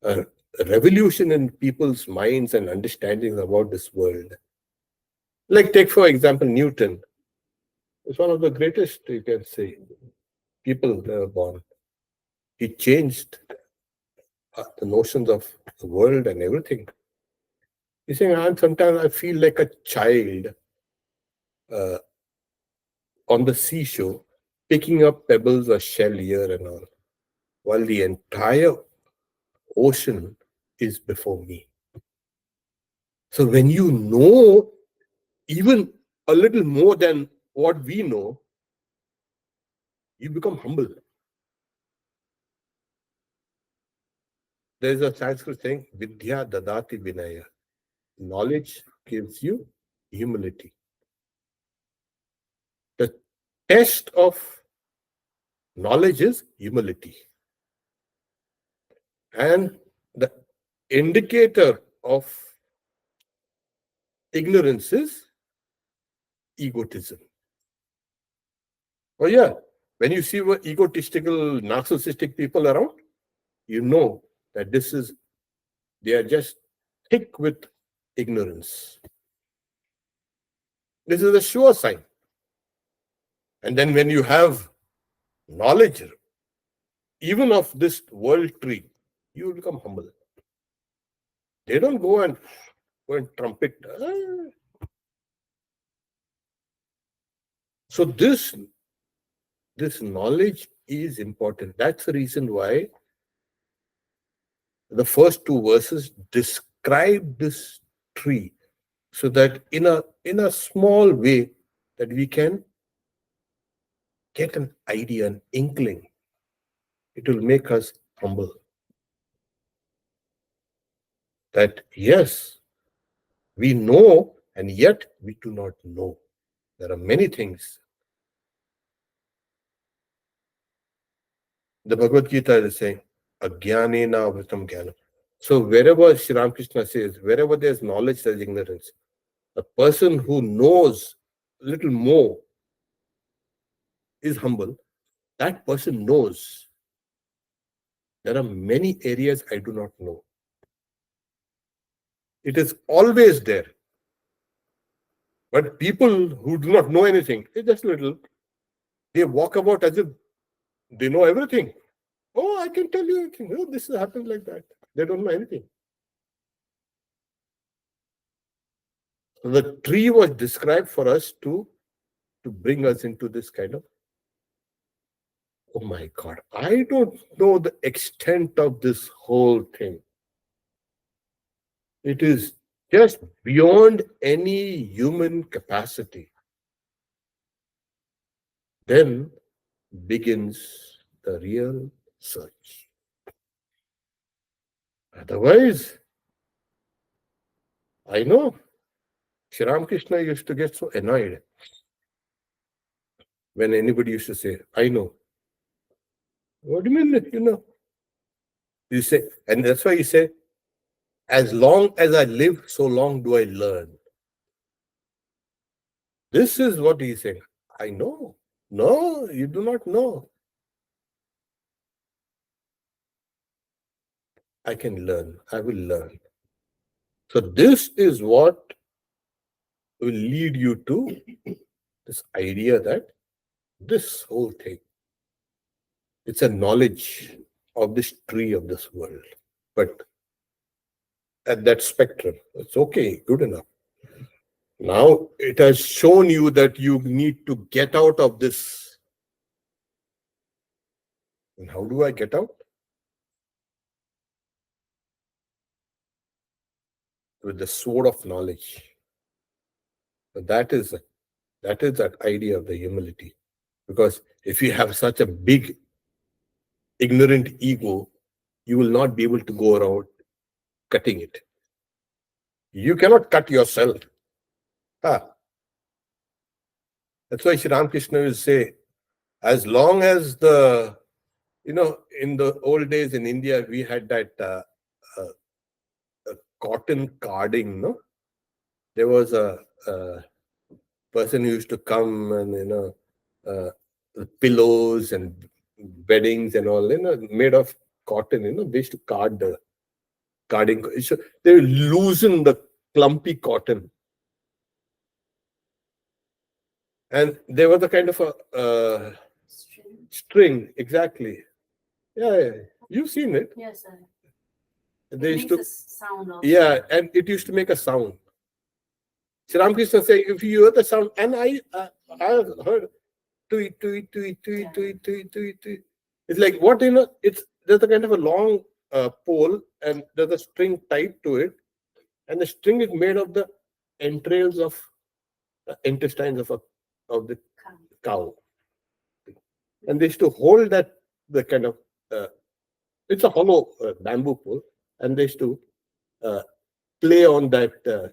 a revolution in people's minds and understandings about this world. Like take, for example, Newton. Is one of the greatest, you can say, people that were born. He changed the notions of the world and everything. He's saying, sometimes I feel like a child uh, on the seashore, picking up pebbles or shell here and all, while the entire ocean is before me. So when you know even a little more than what we know, you become humble. there's a Sanskrit saying, Vidya dadati vinaya. Knowledge gives you humility. The test of knowledge is humility. And the indicator of ignorance is egotism. Oh yeah, when you see egotistical, narcissistic people around, you know that they are just thick with ignorance. This is a sure sign. And then when you have knowledge, even of this world tree, you will become humble. They don't go and trumpet. So this knowledge is important. That's the reason why the first two verses describe this tree, so that in a small way that we can get an idea, an inkling. It will make us humble. That yes, we know, and yet we do not know. There are many things. The Bhagavad Gita is saying, Ajnanena vritam jnanam. So wherever Sri Ramakrishna says, wherever there's knowledge, there's ignorance. A person who knows a little more is humble. That person knows there are many areas I do not know. It is always there. But people who do not know anything, it's just little, they walk about as if they know everything. Oh, I can tell you everything. Oh, this has happened like that. They don't know anything. So the tree was described for us to bring us into this kind of, oh my God, I don't know the extent of this whole thing. It is just beyond any human capacity. Then begins the real search. Otherwise, I know Sri Ramakrishna used to get so annoyed when anybody used to say, I know. What do you mean, you know? You say, and that's why you say, as long as I live, so long do I learn. This is what he's saying. I know. No, you do not know. I can learn. I will learn. So this is what will lead you to this idea that this whole thing, it's a knowledge of this tree of this world. But at that spectrum, it's okay, good enough. Now it has shown you that you need to get out of this. And how do I get out? With the sword of knowledge. So that is that idea of the humility. Because if you have such a big ignorant ego, you will not be able to go around cutting it. You cannot cut yourself. That's why Sri Ramakrishna will say, as long as in the old days in India, we had that cotton carding, no? There was a person who used to come and, pillows and beddings and all, made of cotton, they used to card the carding. So they loosen the clumpy cotton. And there was a kind of a string, exactly. Yeah, you've seen it. Yes, sir. They It used makes to, a sound also. yeah, and it used to make a sound. Sri Ramakrishna say, if you hear the sound, and I have heard, tweet, tweet, tweet, tweet, tweet, tweet, tweet, tweet. It's like what there's a kind of a long pole, and there's a string tied to it, and the string is made of the entrails of intestines of the cow, and they used to hold the kind of it's a hollow bamboo pole, and they used to uh, play on that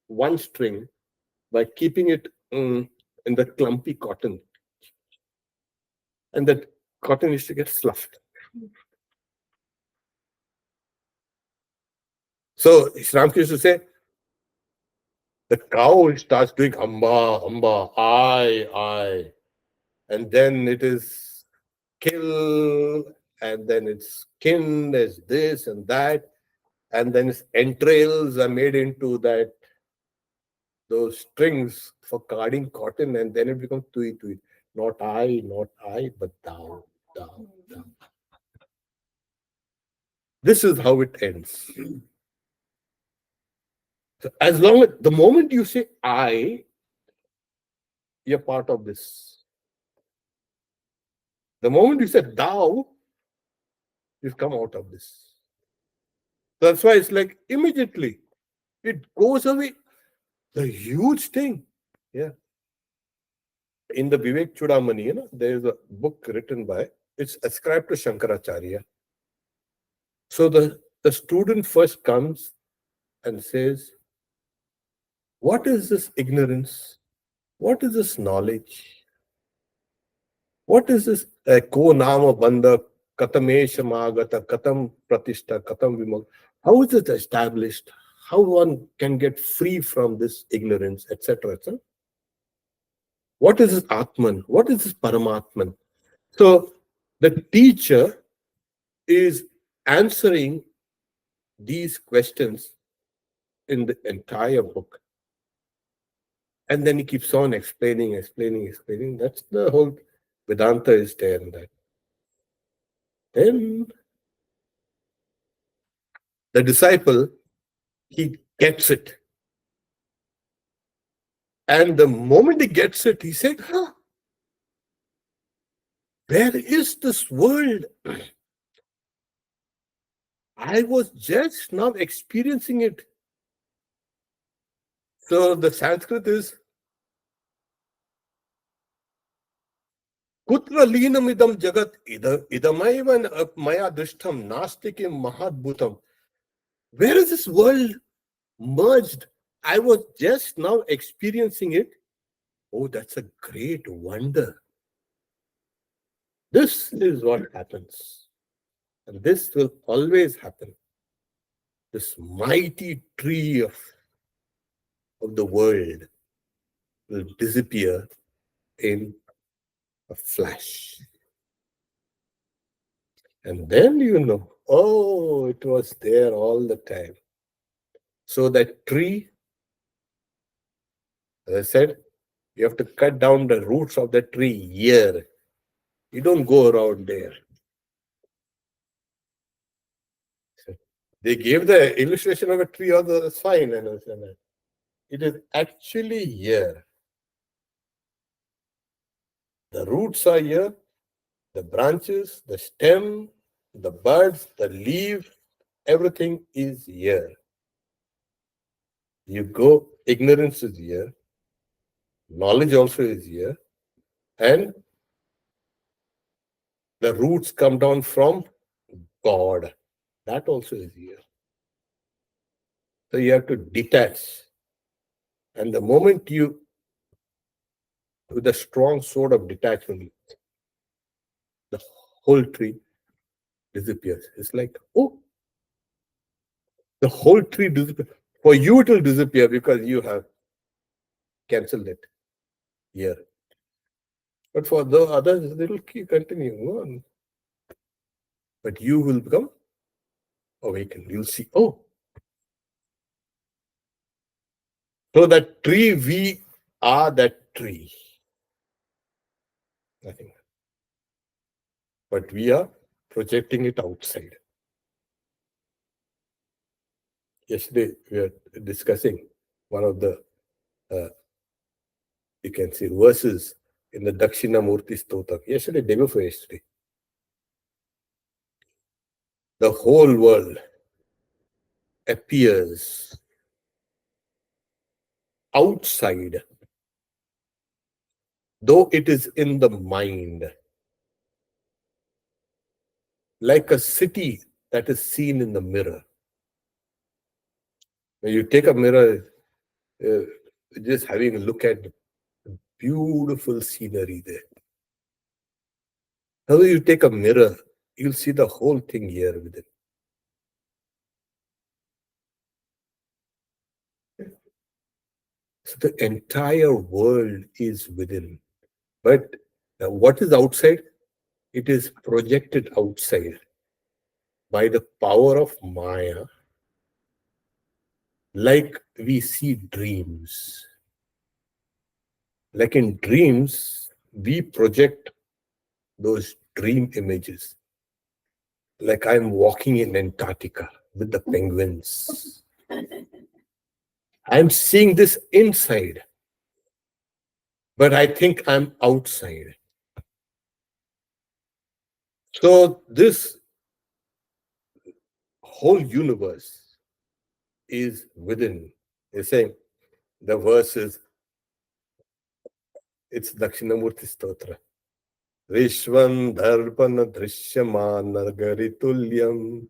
one string by keeping it in the clumpy cotton, and that cotton used to get fluffed. So Sri Ramakrishna used to say, the cow starts doing amba, amba, I, and then it is kill, and then its skin is this and that, and then its entrails are made into those strings for carding cotton, and then it becomes tui tui. Not I, but thou, thou, thou. This is how it ends. So as long as the moment you say I, you're part of this. The moment you say thou, you've come out of this. That's why it's like immediately it goes away. The huge thing. Yeah. In the Vivek Chudamani, there is a book written by, it's ascribed to Shankaracharya. So the student first comes and says, what is this ignorance? What is this knowledge? What is this ko nama bandha, katamesha magata, katam pratishta, katam vimal? How is it established? How one can get free from this ignorance, etc., etc.? What is this Atman? What is this Paramatman? So the teacher is answering these questions in the entire book. And then he keeps on explaining. That's the whole Vedanta is there in that. Then the disciple, he gets it. And the moment he gets it, he said, where is this world? I was just now experiencing it. So the Sanskrit is Kutra linam idam jagat idamaivan maya drishtam nastikim mahadbhutam. Where is this world merged? I was just now experiencing it. Oh, that's a great wonder. This is what happens. And this will always happen. This mighty tree of the world will disappear in a flash. And then you know, oh, it was there all the time. So that tree, as I said, you have to cut down the roots of the tree here. You don't go around there. They gave the illustration of a tree, although that's fine. And it is actually here. The roots are here, the branches, the stem, the buds, the leaf, everything is here. You go, ignorance is here, knowledge also is here, and the roots come down from God. That also is here. So you have to detach. And the moment you, with a strong sword of detachment, the whole tree disappears. It's like, oh, the whole tree disappears. For you, it will disappear because you have cancelled it here. But for the others, it will keep continuing on. But you will become awakened. You'll see, oh. So that tree, we are that tree. Nothing. But we are projecting it outside. Yesterday, we were discussing one of the, you can see, verses in the Dakshinamurti Stotra. Yesterday, day before yesterday. The whole world appears outside, though it is in the mind, like a city that is seen in the mirror. When you take a mirror, just having a look at the beautiful scenery there. However, you take a mirror, you'll see the whole thing here within. So the entire world is within. But what is outside? It is projected outside by the power of Maya, like we see dreams. Like in dreams, we project those dream images. Like I'm walking in Antarctica with the penguins. I'm seeing this inside, but I think I'm outside. So this whole universe is within. You're saying the verse is, it's Dakshinamurti Stotra. Vishwan dharpana drishyman nagaritulyam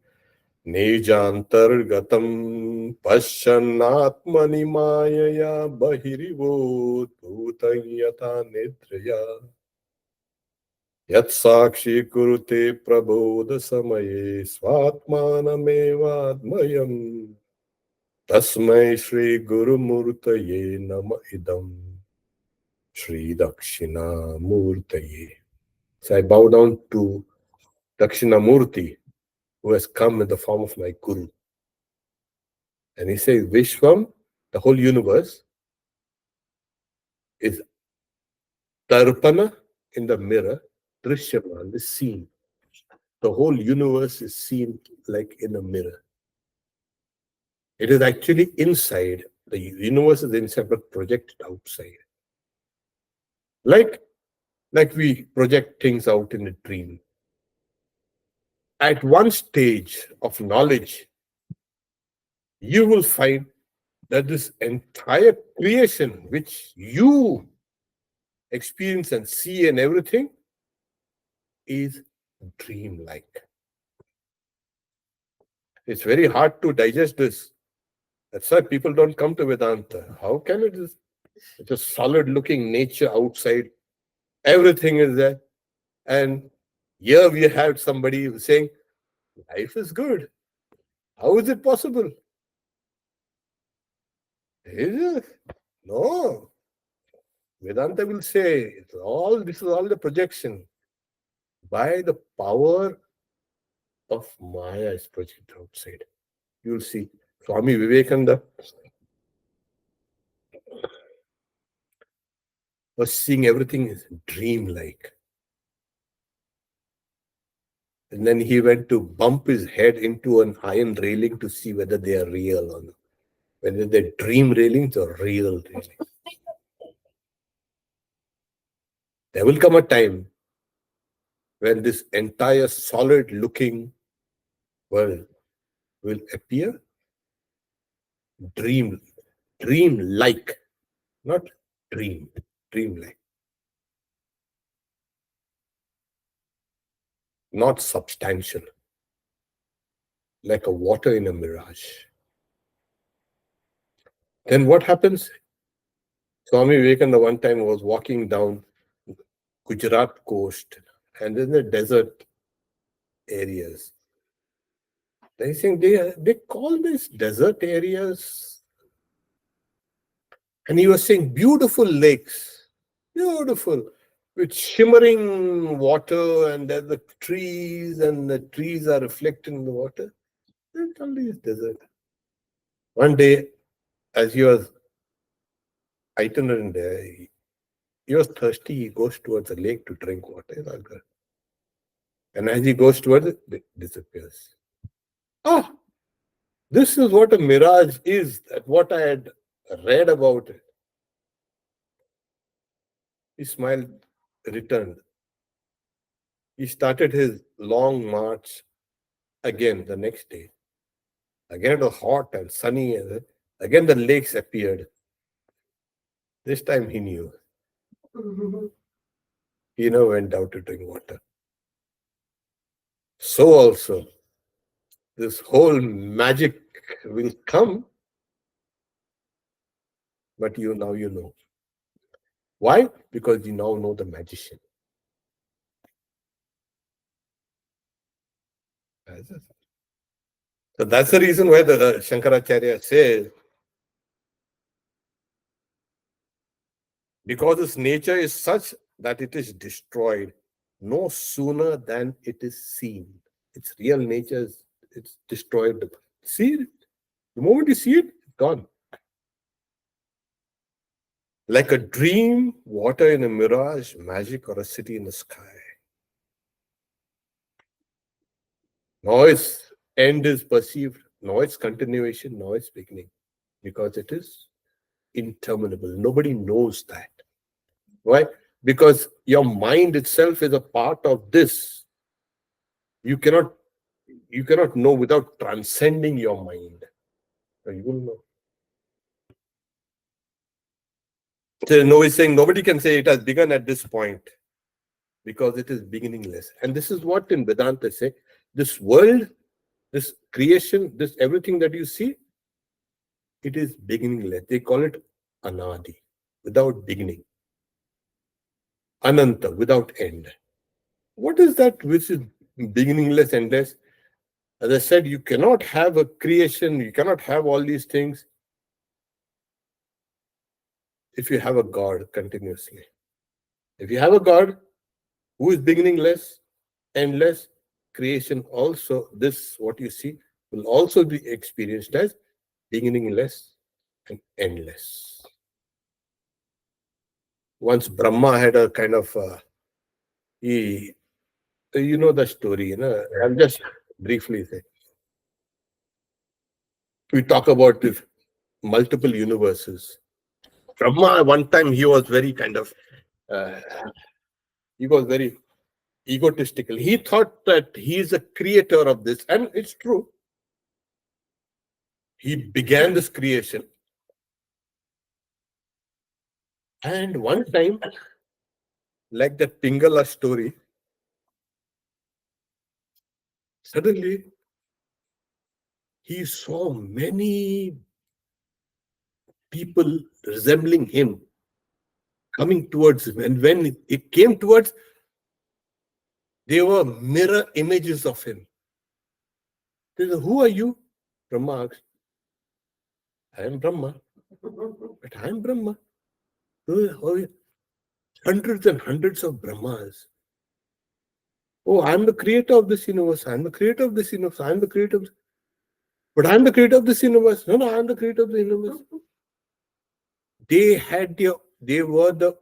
Nijantargatam Pashanatmani Mayaya Bahirivot Bhutanyata Nidraya Yat Sakshi Kurute Prabodha Samaye Swatmanamevadmayam Tasmai Shri Guru Murtaye Nama Idam Shri Dakshina Murtaye. So I bow down to Dakshina Murti, who has come in the form of my Guru. And he says, Vishwam, the whole universe, is Darpana in the mirror, Drishyaman is seen. The whole universe is seen like in a mirror. It is actually inside. The universe is inside, but projected outside. Like we project things out in a dream. At one stage of knowledge, you will find that this entire creation, which you experience and see and everything, is dreamlike. It's very hard to digest this. That's why people don't come to Vedanta. How can it is? It's a solid looking nature outside. Everything is there. And here we have somebody saying, life is good. How is it possible? Is it? No. Vedanta will say, this is all the projection. By the power of Maya is projected outside. You'll see. Swami Vivekananda was seeing everything is dreamlike. And then he went to bump his head into an iron railing to see whether they are real or not. Whether they're dream railings or real railings. There will come a time when this entire solid looking world will appear dream-like, not dream-like. Not substantial, like a water in a mirage. Then what happens? Swami Vivekananda one time was walking down Gujarat coast and in the desert areas. They think they call these desert areas. And he was saying beautiful lakes, beautiful, with shimmering water, and there's the trees, and the trees are reflecting in the water. That's only is desert. One day, as he was itinerant there, he was thirsty. He goes towards the lake to drink water. And as he goes towards it, it disappears. Ah, this is what a mirage is, that what I had read about it. He smiled, returned. He started his long march again the next day. Again, it was hot and sunny. And again, the lakes appeared. This time he knew. He now went out to drink water. So also, this whole magic will come But now you know. Why? Because you now know the magician. So that's the reason why the Shankaracharya says, because its nature is such that it is destroyed no sooner than it is seen. Its real nature is it's destroyed. See it. The moment you see it, it's gone. Like a dream, water in a mirage, magic, or a city in the sky. Now its end is perceived, now its continuation, now its beginning, because it is interminable. Nobody knows that. Why? Because your mind itself is a part of this. You cannot know without transcending your mind. You will know. So no is saying nobody can say it has begun at this point because it is beginningless. And this is what in Vedanta say, this world, this creation, this everything that you see, it is beginningless. They call it anadi, without beginning. Ananta, without end. What is that which is beginningless, endless? As I said, you cannot have a creation, you cannot have all these things if you have a God continuously. If you have a God who is beginningless, endless, creation also, this, what you see, will also be experienced as beginningless and endless. Once Brahma had a kind of, he, you know the story, you know, I'll just briefly say. We talk about the multiple universes. Brahma, one time he was very kind of, uh, he was very egotistical. He thought that he is a creator of this, and it's true. He began this creation. And one time, like the Pingala story, suddenly he saw many people resembling him coming towards him. And when it came towards, they were mirror images of him. They said, "Who are you?" Brahma asked. "I am Brahma." "But I am Brahma." "Oh, hundreds and hundreds of Brahmas." "Oh, I'm the creator of this universe. I'm the creator of this universe. I'm the creator of... But I'm the creator of this universe." "No, no, I'm the creator of the universe." They were the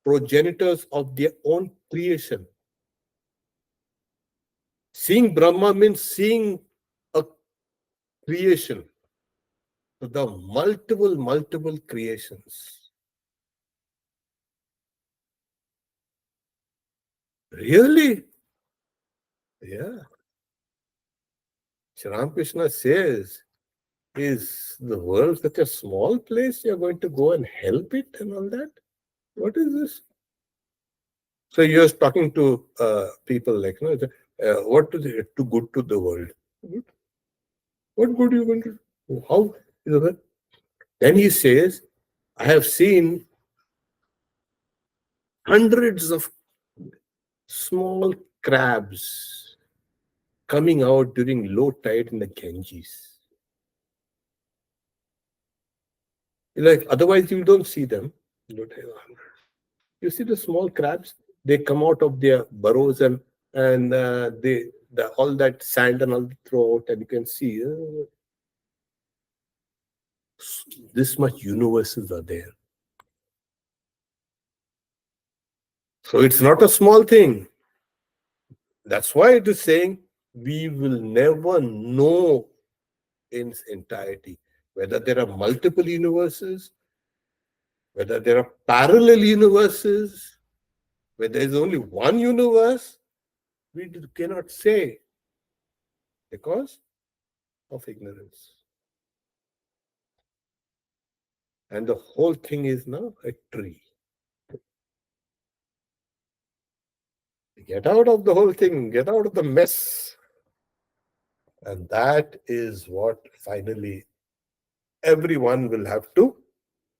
progenitors of their own creation. Seeing Brahma means seeing a creation. The multiple creations. Really? Yeah. Shri Ramakrishna says, is the world such a small place you're going to go and help it and all that? What is this? So you're talking to people like, what is it too good to the world? Good. What good are you going to do? How is it? Then he says, I have seen hundreds of small crabs coming out during low tide in the Ganges. Like otherwise you don't see them. You see the small crabs, they come out of their burrows and all that sand and all throw out, and you can see this much universes are there. So it's not a small thing. That's why it is saying we will never know in its entirety whether there are multiple universes, whether there are parallel universes, whether there is only one universe. We cannot say because of ignorance. And the whole thing is now a tree. Get out of the whole thing, get out of the mess. And that is what finally everyone will have to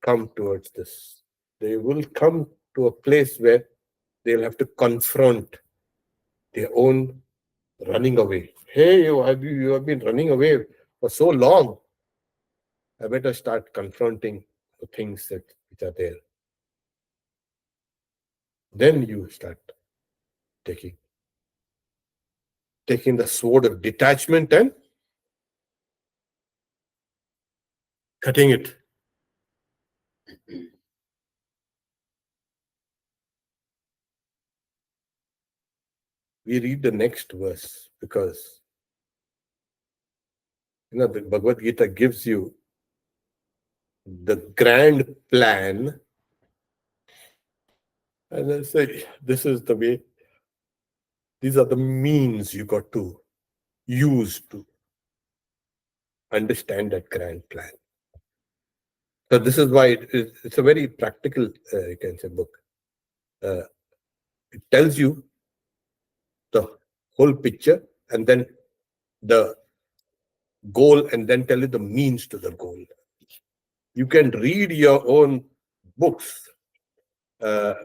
come towards this. They will come to a place where they'll have to confront their own running away. Hey, you have been running away for so long. I better start confronting the things which are there. Then you start taking the sword of detachment and cutting it. We read the next verse because the Bhagavad Gita gives you the grand plan, and I say this is the way. These are the means you got to use to understand that grand plan. So this is why it's a very practical, you can say, book. It tells you the whole picture and then the goal, and then tell you the means to the goal. You can read your own books, and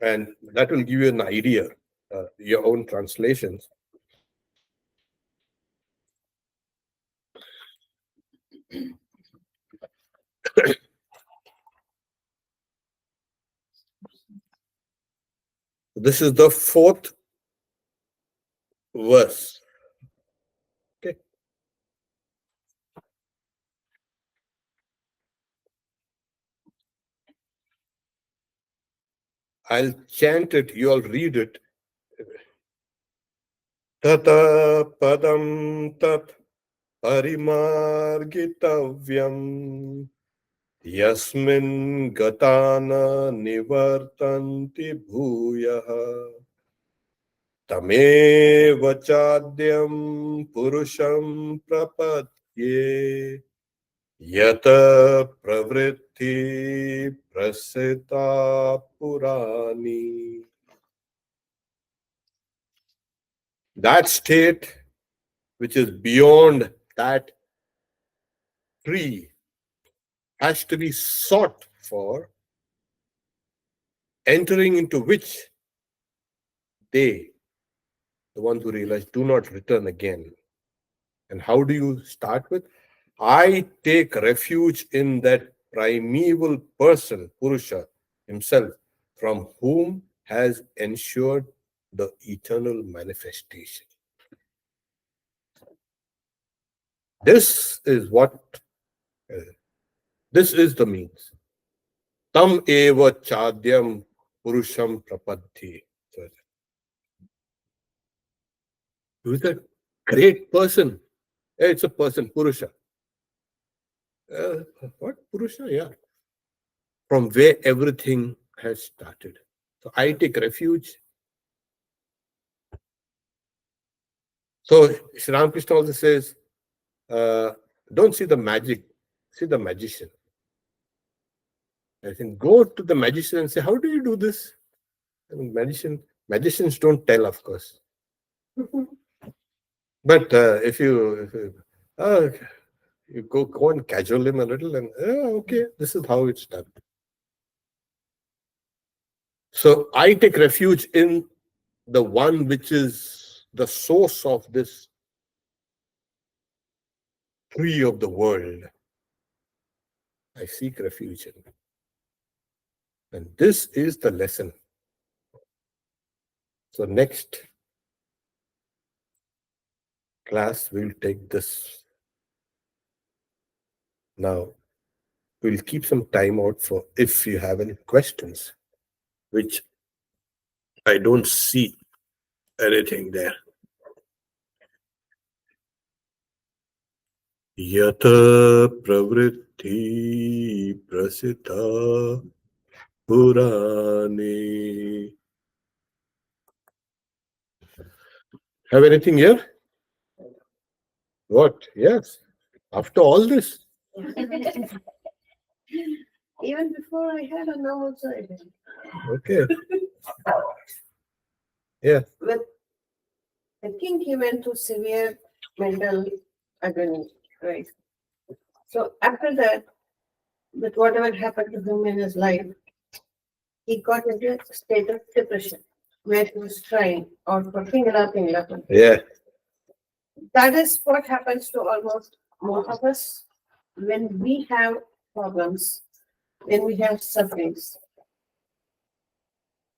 that will give you an idea, your own translations. This is the 4th verse. Okay. I'll chant it, you all read it. Tata padam tat parimargitavyam yasmin gatana nivartanti bhuyaha tamev chadyam purusham prapatye yata pravritti prasita purani. That state which is beyond that tree has to be sought for, entering into which they, the ones who realize, do not return again. And how do you start with? I take refuge in that primeval person, Purusha himself, from whom has ensured the eternal manifestation. This is this is the means. Tam eva chadyam purusham prapadhi. Who is a great person? It's a person, Purusha. What? Purusha? Yeah. From where everything has started. So I take refuge. So Sri Ramakrishna also says, don't see the magic, see the magician. I think go to the magician and say, how do you do this? I mean, magicians don't tell, of course. But if you go and cajole him a little, and okay, this is how it's done. So I take refuge in the one which is the source of this tree of the world. I seek refuge in. And this is the lesson. So next class, we'll take this. Now, we'll keep some time out for if you have any questions, which I don't see anything there. Yata pravritti prasita purani. Have anything here? What? Yes. After all this. Even before I had a normal surgery. Okay. Yeah. But I think he went to severe mental agony, right? So after that, with whatever happened to him in his life, he got into a state of depression where he was crying or for pingala. Yeah. That is what happens to almost most of us when we have problems, when we have sufferings.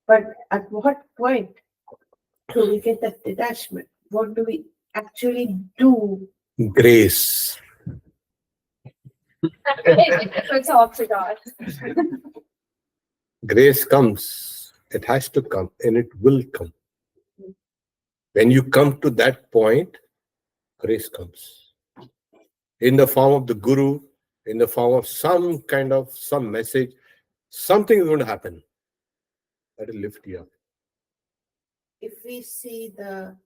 But at what point do we get that detachment? What do we actually do? Grace. So talk to God. Grace comes. It has to come and it will come. When you come to that point, grace comes. In the form of the Guru, in the form of some message, something is going to happen. That will lift you up. If we see the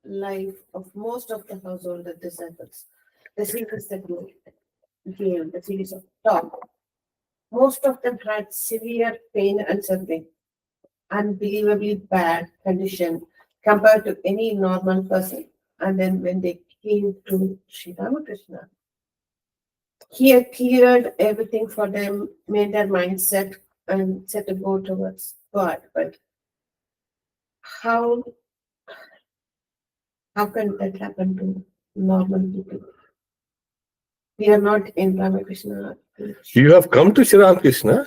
life of most of the household disciples, the series that we gave, the series of talk, most of them had severe pain and suffering, unbelievably bad condition compared to any normal person. And then when they came to Sri Ramakrishna, he had cleared everything for them, made their mindset and set to go towards God. But how can that happen to normal people? We are not in Ramakrishna. You have come to Sri Ramakrishna.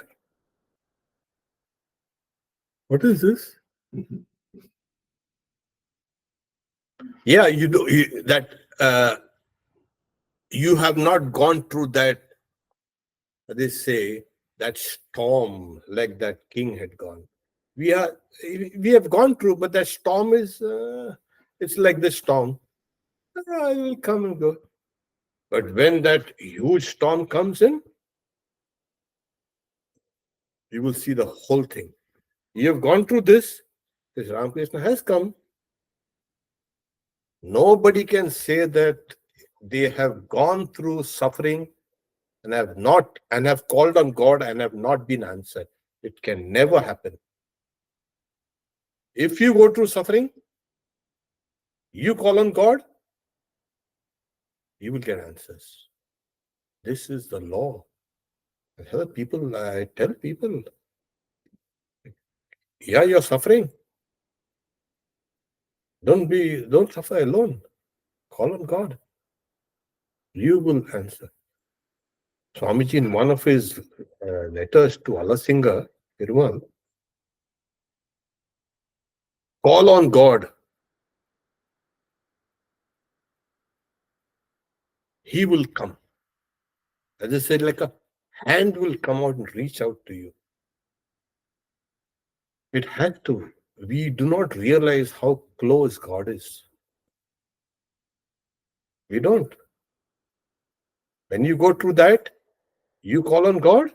What is this? Yeah, you have not gone through that, they say, that storm like that king had gone. We have gone through, but that storm is, it's like the storm. I will come and go. But when that huge storm comes in, you will see the whole thing. You have gone through this Ramakrishna has come. Nobody can say that they have gone through suffering and have called on God and have not been answered. It can never happen. If you go through suffering, you call on God, you will get answers. This is the law. I tell people, yeah, you're suffering. Don't suffer alone. Call on God. You will answer. Swamiji, in one of his letters to Alasinga, Perumal, call on God. He will come. As I said, like a hand will come out and reach out to you. It had to. We do not realize how close God is. We don't. When you go through that, you call on God,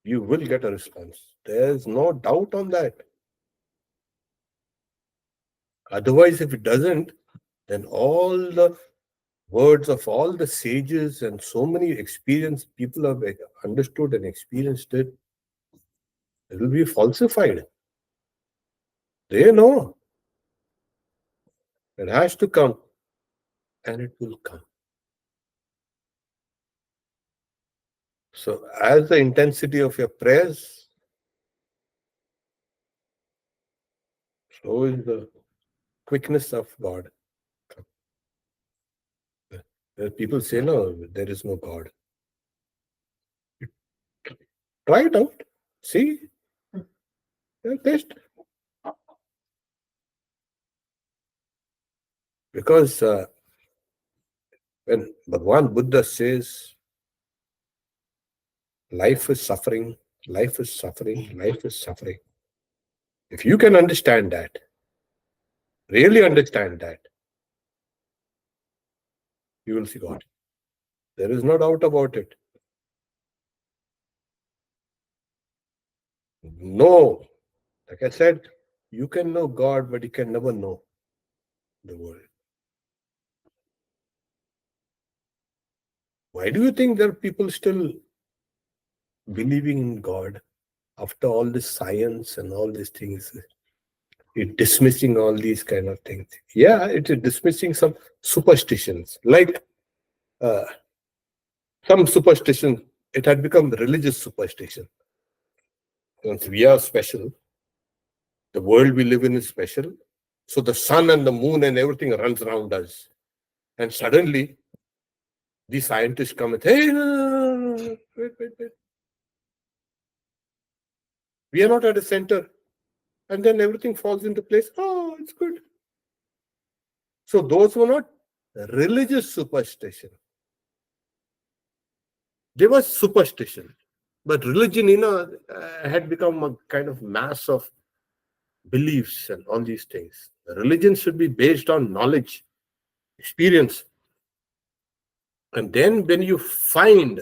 you will get a response. There's no doubt on that. Otherwise, if it doesn't, then all the words of all the sages and so many experienced people have understood and experienced it, it will be falsified. They know it has to come, and it will come. So, as the intensity of your prayers, so is the quickness of God. People say, no, there is no God. Try it out. See, test. Because when Bhagwan Buddha says, life is suffering, life is suffering, life is suffering. If you can understand that, really understand that, you will see God. There is no doubt about it. No, like I said, you can know God, but you can never know the world. Why do you think there are people still believing in God after all this science and all these things? It dismissing all these kind of things. Yeah, it is dismissing some superstitions. Like some superstition, it had become religious superstition. Since we are special, the world we live in is special. So the sun and the moon and everything runs around us. And suddenly, the scientists come and say, hey, no, wait. We are not at the center. And then everything falls into place. Oh, it's good. So those were not religious superstition. They were superstition. But religion, had become a kind of mass of beliefs and all these things. Religion should be based on knowledge, experience. And then when you find,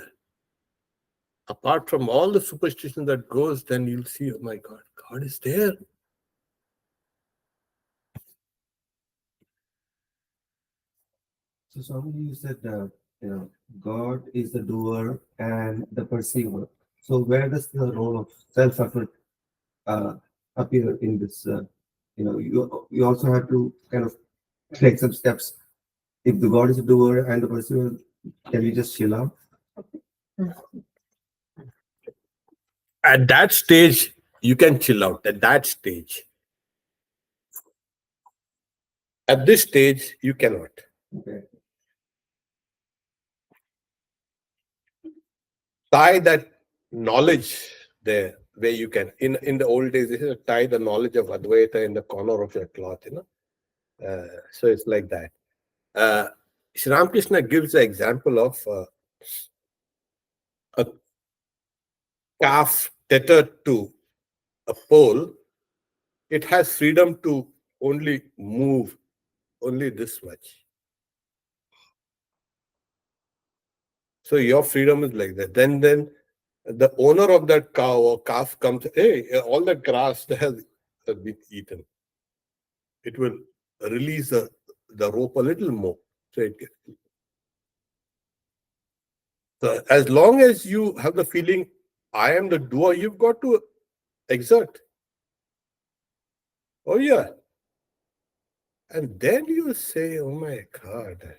apart from all the superstition that goes, then you'll see, oh my God, God is there. So, Swami, you said God is the doer and the perceiver. So, where does the role of self-effort appear in this? You also have to kind of take some steps. If the God is the doer and the perceiver, can you just chill out? At that stage, you can chill out. At that stage. At this stage, you cannot. Okay. Tie that knowledge there where you can. In the old days, they said tie the knowledge of Advaita in the corner of your cloth, So it's like that. Sri Ramakrishna gives the example of a calf tethered to a pole. It has freedom to only move only this much. So your freedom is like that. Then the owner of that cow or calf comes, hey, all that grass that has been eaten. It will release the rope a little more. So as long as you have the feeling, I am the doer, you've got to exert. Oh yeah. And then you say, oh my God.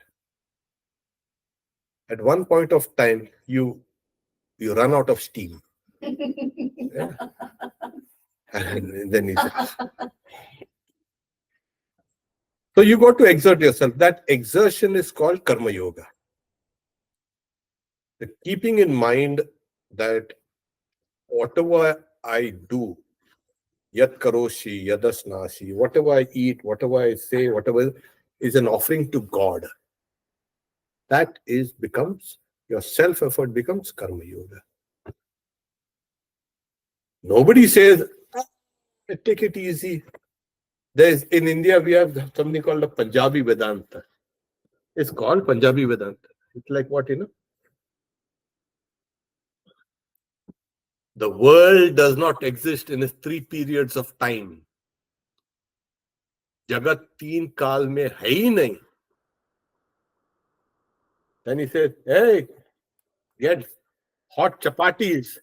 At one point of time, you run out of steam. Yeah. And then you say, so you got to exert yourself. That exertion is called karma yoga. Keeping in mind that whatever I do, yat karoshi, yadasnasi, whatever I eat, whatever I say, whatever is an offering to God. That becomes your self-effort becomes karma yoga. Nobody says, take it easy. In India, we have something called a Punjabi Vedanta. It's called Punjabi Vedanta. It's like what, The world does not exist in its 3 periods of time. Jagat 3 kaal mein hai hi nahi. Then he says, hey, get hot chapatis.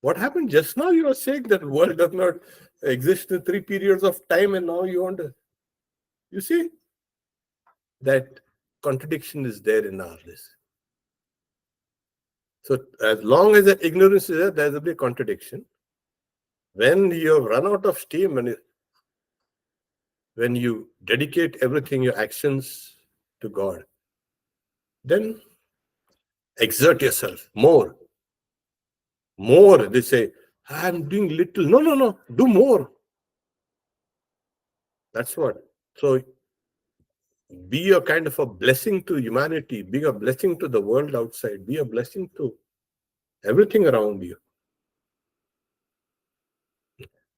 What happened just now? You were saying that the world does not exist in 3 periods of time, and now you want to. You see? That contradiction is there in our list. So as long as the ignorance is there, there will be a contradiction. When you have run out of steam and when you dedicate everything, your actions to God, then exert yourself more. More. They say, I'm doing little. No. Do more. That's what. So be a kind of a blessing to humanity. Be a blessing to the world outside. Be a blessing to everything around you.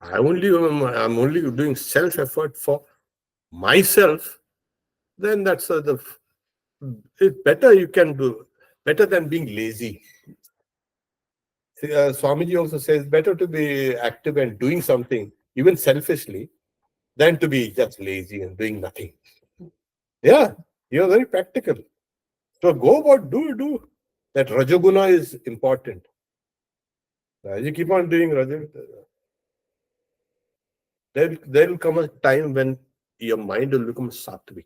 I'm only doing self-effort for myself. Then that's it's better you can do. Better than being lazy. See, Swamiji also says better to be active and doing something, even selfishly, than to be just lazy and doing nothing. Yeah, you're very practical. So go about, do. That Rajoguna is important. You keep on doing Rajoguna. There will come a time when your mind will become sattvic.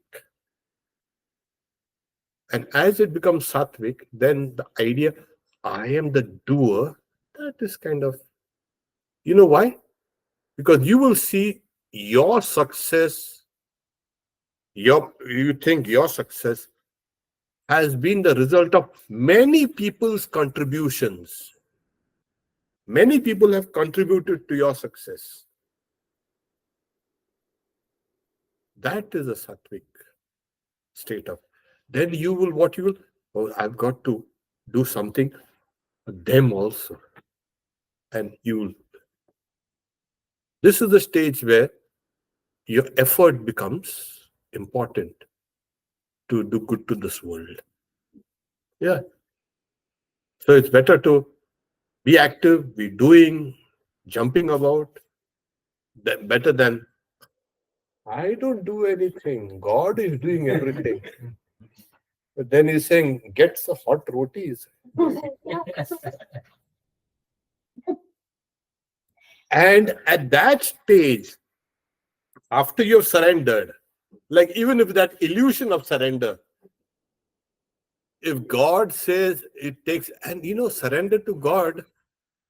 And as it becomes sattvic, then the idea, I am the doer, that is kind of, you know why? Because you will see your success, you think your success has been the result of many people's contributions. Many people have contributed to your success. That is a sattvic state of. Then you will, what you will, oh, I've got to do something for them also. And you will. This is the stage where your effort becomes important to do good to this world. Yeah. So it's better to be active, be doing, jumping about, better than I don't do anything. God is doing everything. But then he's saying, get the hot rotis. And at that stage, after you've surrendered, like even if that illusion of surrender, if God says it takes, and surrender to God,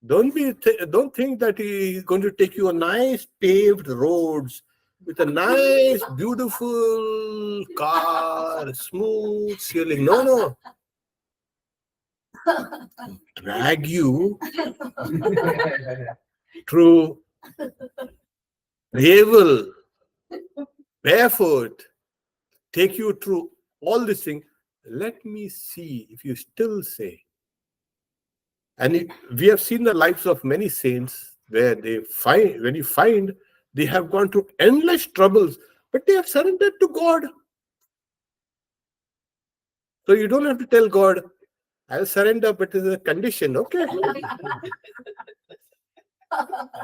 don't think that He is going to take you on nice paved roads with a nice, beautiful car, smooth sailing. No. Drag you through gravel, barefoot, take you through all this thing. Let me see if you still say. And we have seen the lives of many saints where when you find they have gone through endless troubles, but they have surrendered to God. So you don't have to tell God, I'll surrender, but there's a condition. Okay.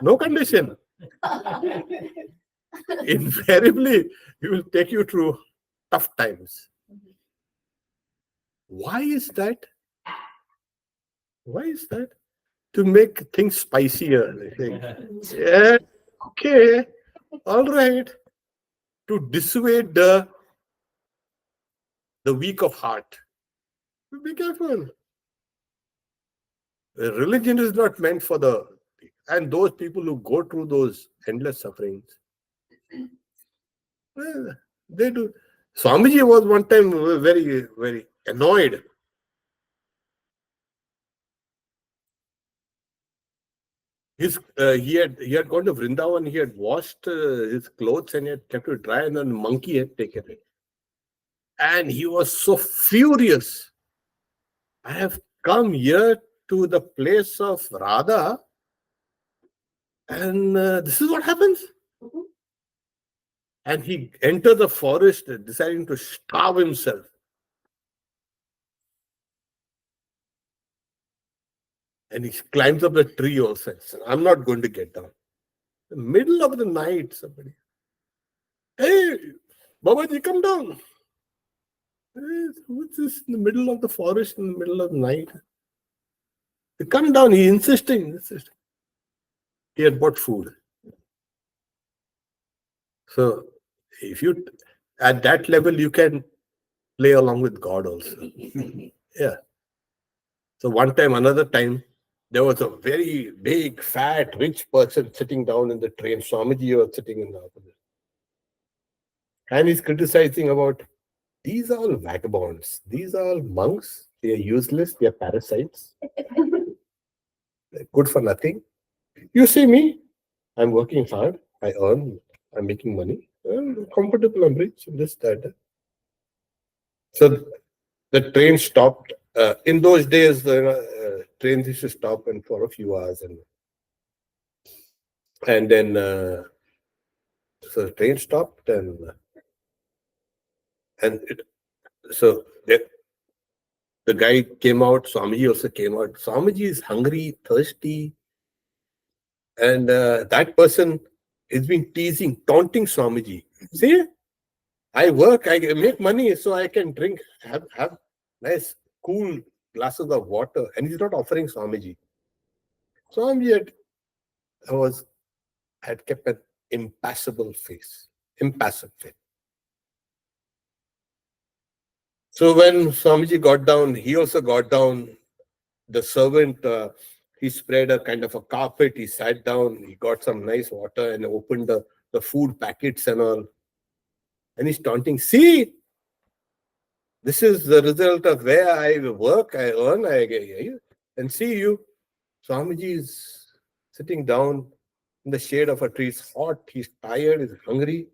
No condition. Invariably, He will take you through tough times. Why is that? Why is that? To make things spicier, I think. Yeah, okay, all right. To dissuade the weak of heart. Be careful. Religion is not meant for and those people who go through those endless sufferings. Well, they do. Swamiji was one time very, very annoyed. He had gone to Vrindavan. He had washed his clothes and he had kept it dry, and then a monkey had taken it. And he was so furious. I have come here to the place of Radha, and this is what happens. And he entered the forest, deciding to starve himself. And he climbs up the tree also. Says, I'm not going to get down. In the middle of the night, somebody, hey, Babaji, come down. What's this in the middle of the forest, in the middle of the night? He come down, he insisting. He had bought food. So if you, at that level, you can play along with God also. Yeah. So another time, there was a very big, fat, rich person sitting down in the train. Swamiji was sitting in the opposite. And he's criticizing about, these are all vagabonds. These are all monks. They are useless. They are parasites. They're good for nothing. You see me, I'm working hard. I earn. I'm making money. I'm comfortable. I'm rich. This, that. So the train stopped. In those days, trains used to stop and for a few hours, and then so the train stopped, so the guy came out. Swamiji also came out. Swamiji is hungry, thirsty, and that person has been teasing, taunting Swamiji. See, I work, I make money, so I can drink, have nice, cool glasses of water, and he's not offering Swamiji. Swamiji had kept an impassive face. So when Swamiji got down, he also got down. The servant, he spread a kind of a carpet. He sat down. He got some nice water and opened the food packets and all. And he's taunting, see, this is the result of where I work, I earn, and see you. Swamiji is sitting down in the shade of a tree. It's hot, he's tired, he's hungry.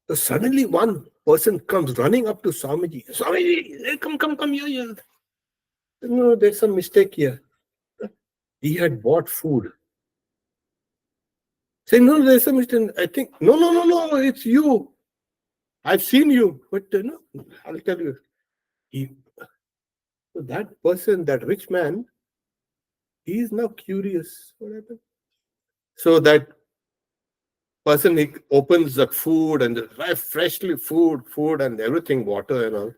So suddenly one person comes running up to Swamiji. Swamiji, come here. No, there's some mistake here. He had bought food. Saying, no, there's some mistake. I think, no, it's you. I've seen you. But no, I'll tell you. So that person, that rich man, he is now curious. What happened? So that person, he opens the food and freshly food and everything, water and all.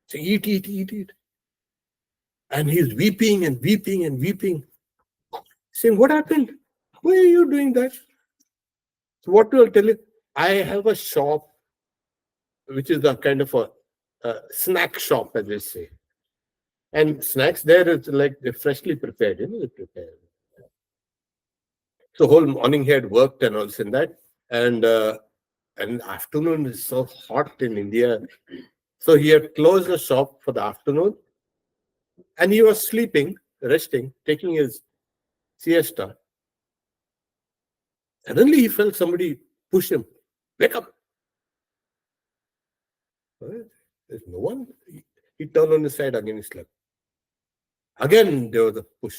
So eat. And he's weeping and weeping. Saying, what happened? Why are you doing that? So what will I tell you? I have a shop, which is a kind of a snack shop, as they say. And snacks there is like they're freshly prepared, they prepare. So whole morning he had worked and all in that. And afternoon is so hot in India. So he had closed the shop for the afternoon. And he was sleeping, resting, taking his siesta. Suddenly he felt somebody push him. Wake up. There's no one. He turned on his side again, he slept. Again, there was a push.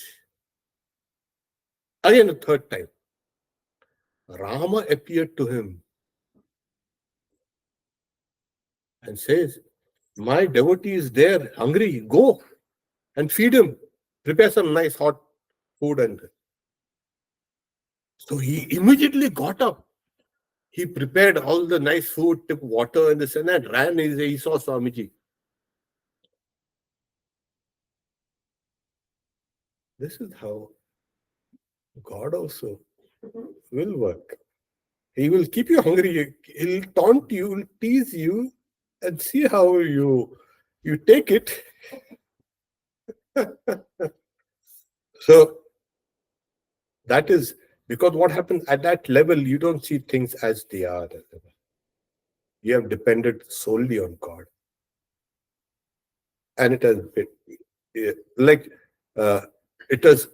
Again, the third time. Rama appeared to him and says, my devotee is there, hungry, go and feed him. Prepare some nice hot food. And so he immediately got up. He prepared all the nice food, took water and this and that, ran. He saw Swamiji. This is how God also will work. He will keep you hungry. He'll taunt you, he'll tease you, and see how you take it. So that is because what happens at that level, you don't see things as they are. You have depended solely on God. And it has been it is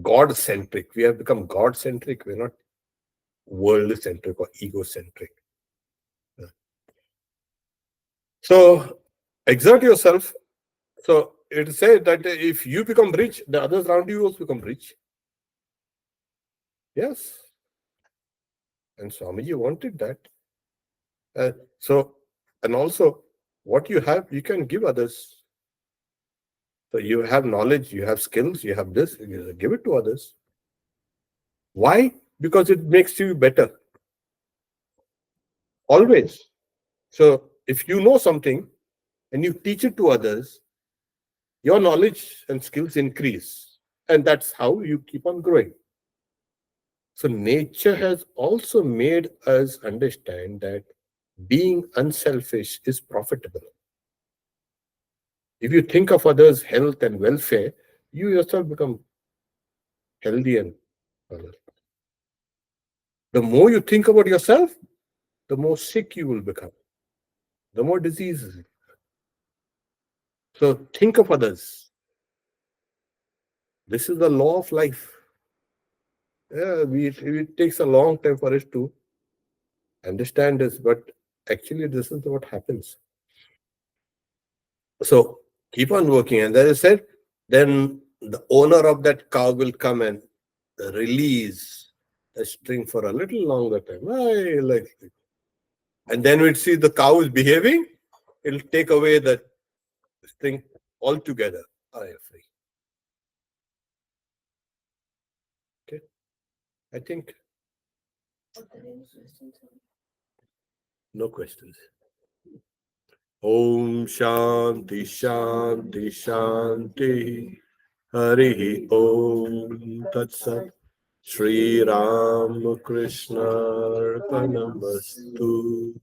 God-centric. We have become God-centric. We're not world-centric or ego-centric. So exert yourself. So it says that if you become rich, the others around you also become rich. Yes. And Swamiji wanted that. And also, what you have, you can give others. So you have knowledge, you have skills, you have this, give it to others. Why? Because it makes you better. Always. So if you know something and you teach it to others, your knowledge and skills increase. And that's how you keep on growing. So nature has also made us understand that being unselfish is profitable. If you think of others' health and welfare, you yourself become healthy and well. The more you think about yourself, the more sick you will become, the more diseases. So think of others. This is the law of life. Yeah, it takes a long time for us to understand this, but actually this is what happens. So keep on working. And as I said, then the owner of that cow will come and release the string for a little longer time. And then we'll see the cow is behaving. It'll take away the string altogether. You're free. Okay. I think no questions. Om Shanti Shanti Shanti Harihi Om Tat Sat Shri Ram Krishna Arpanamastu.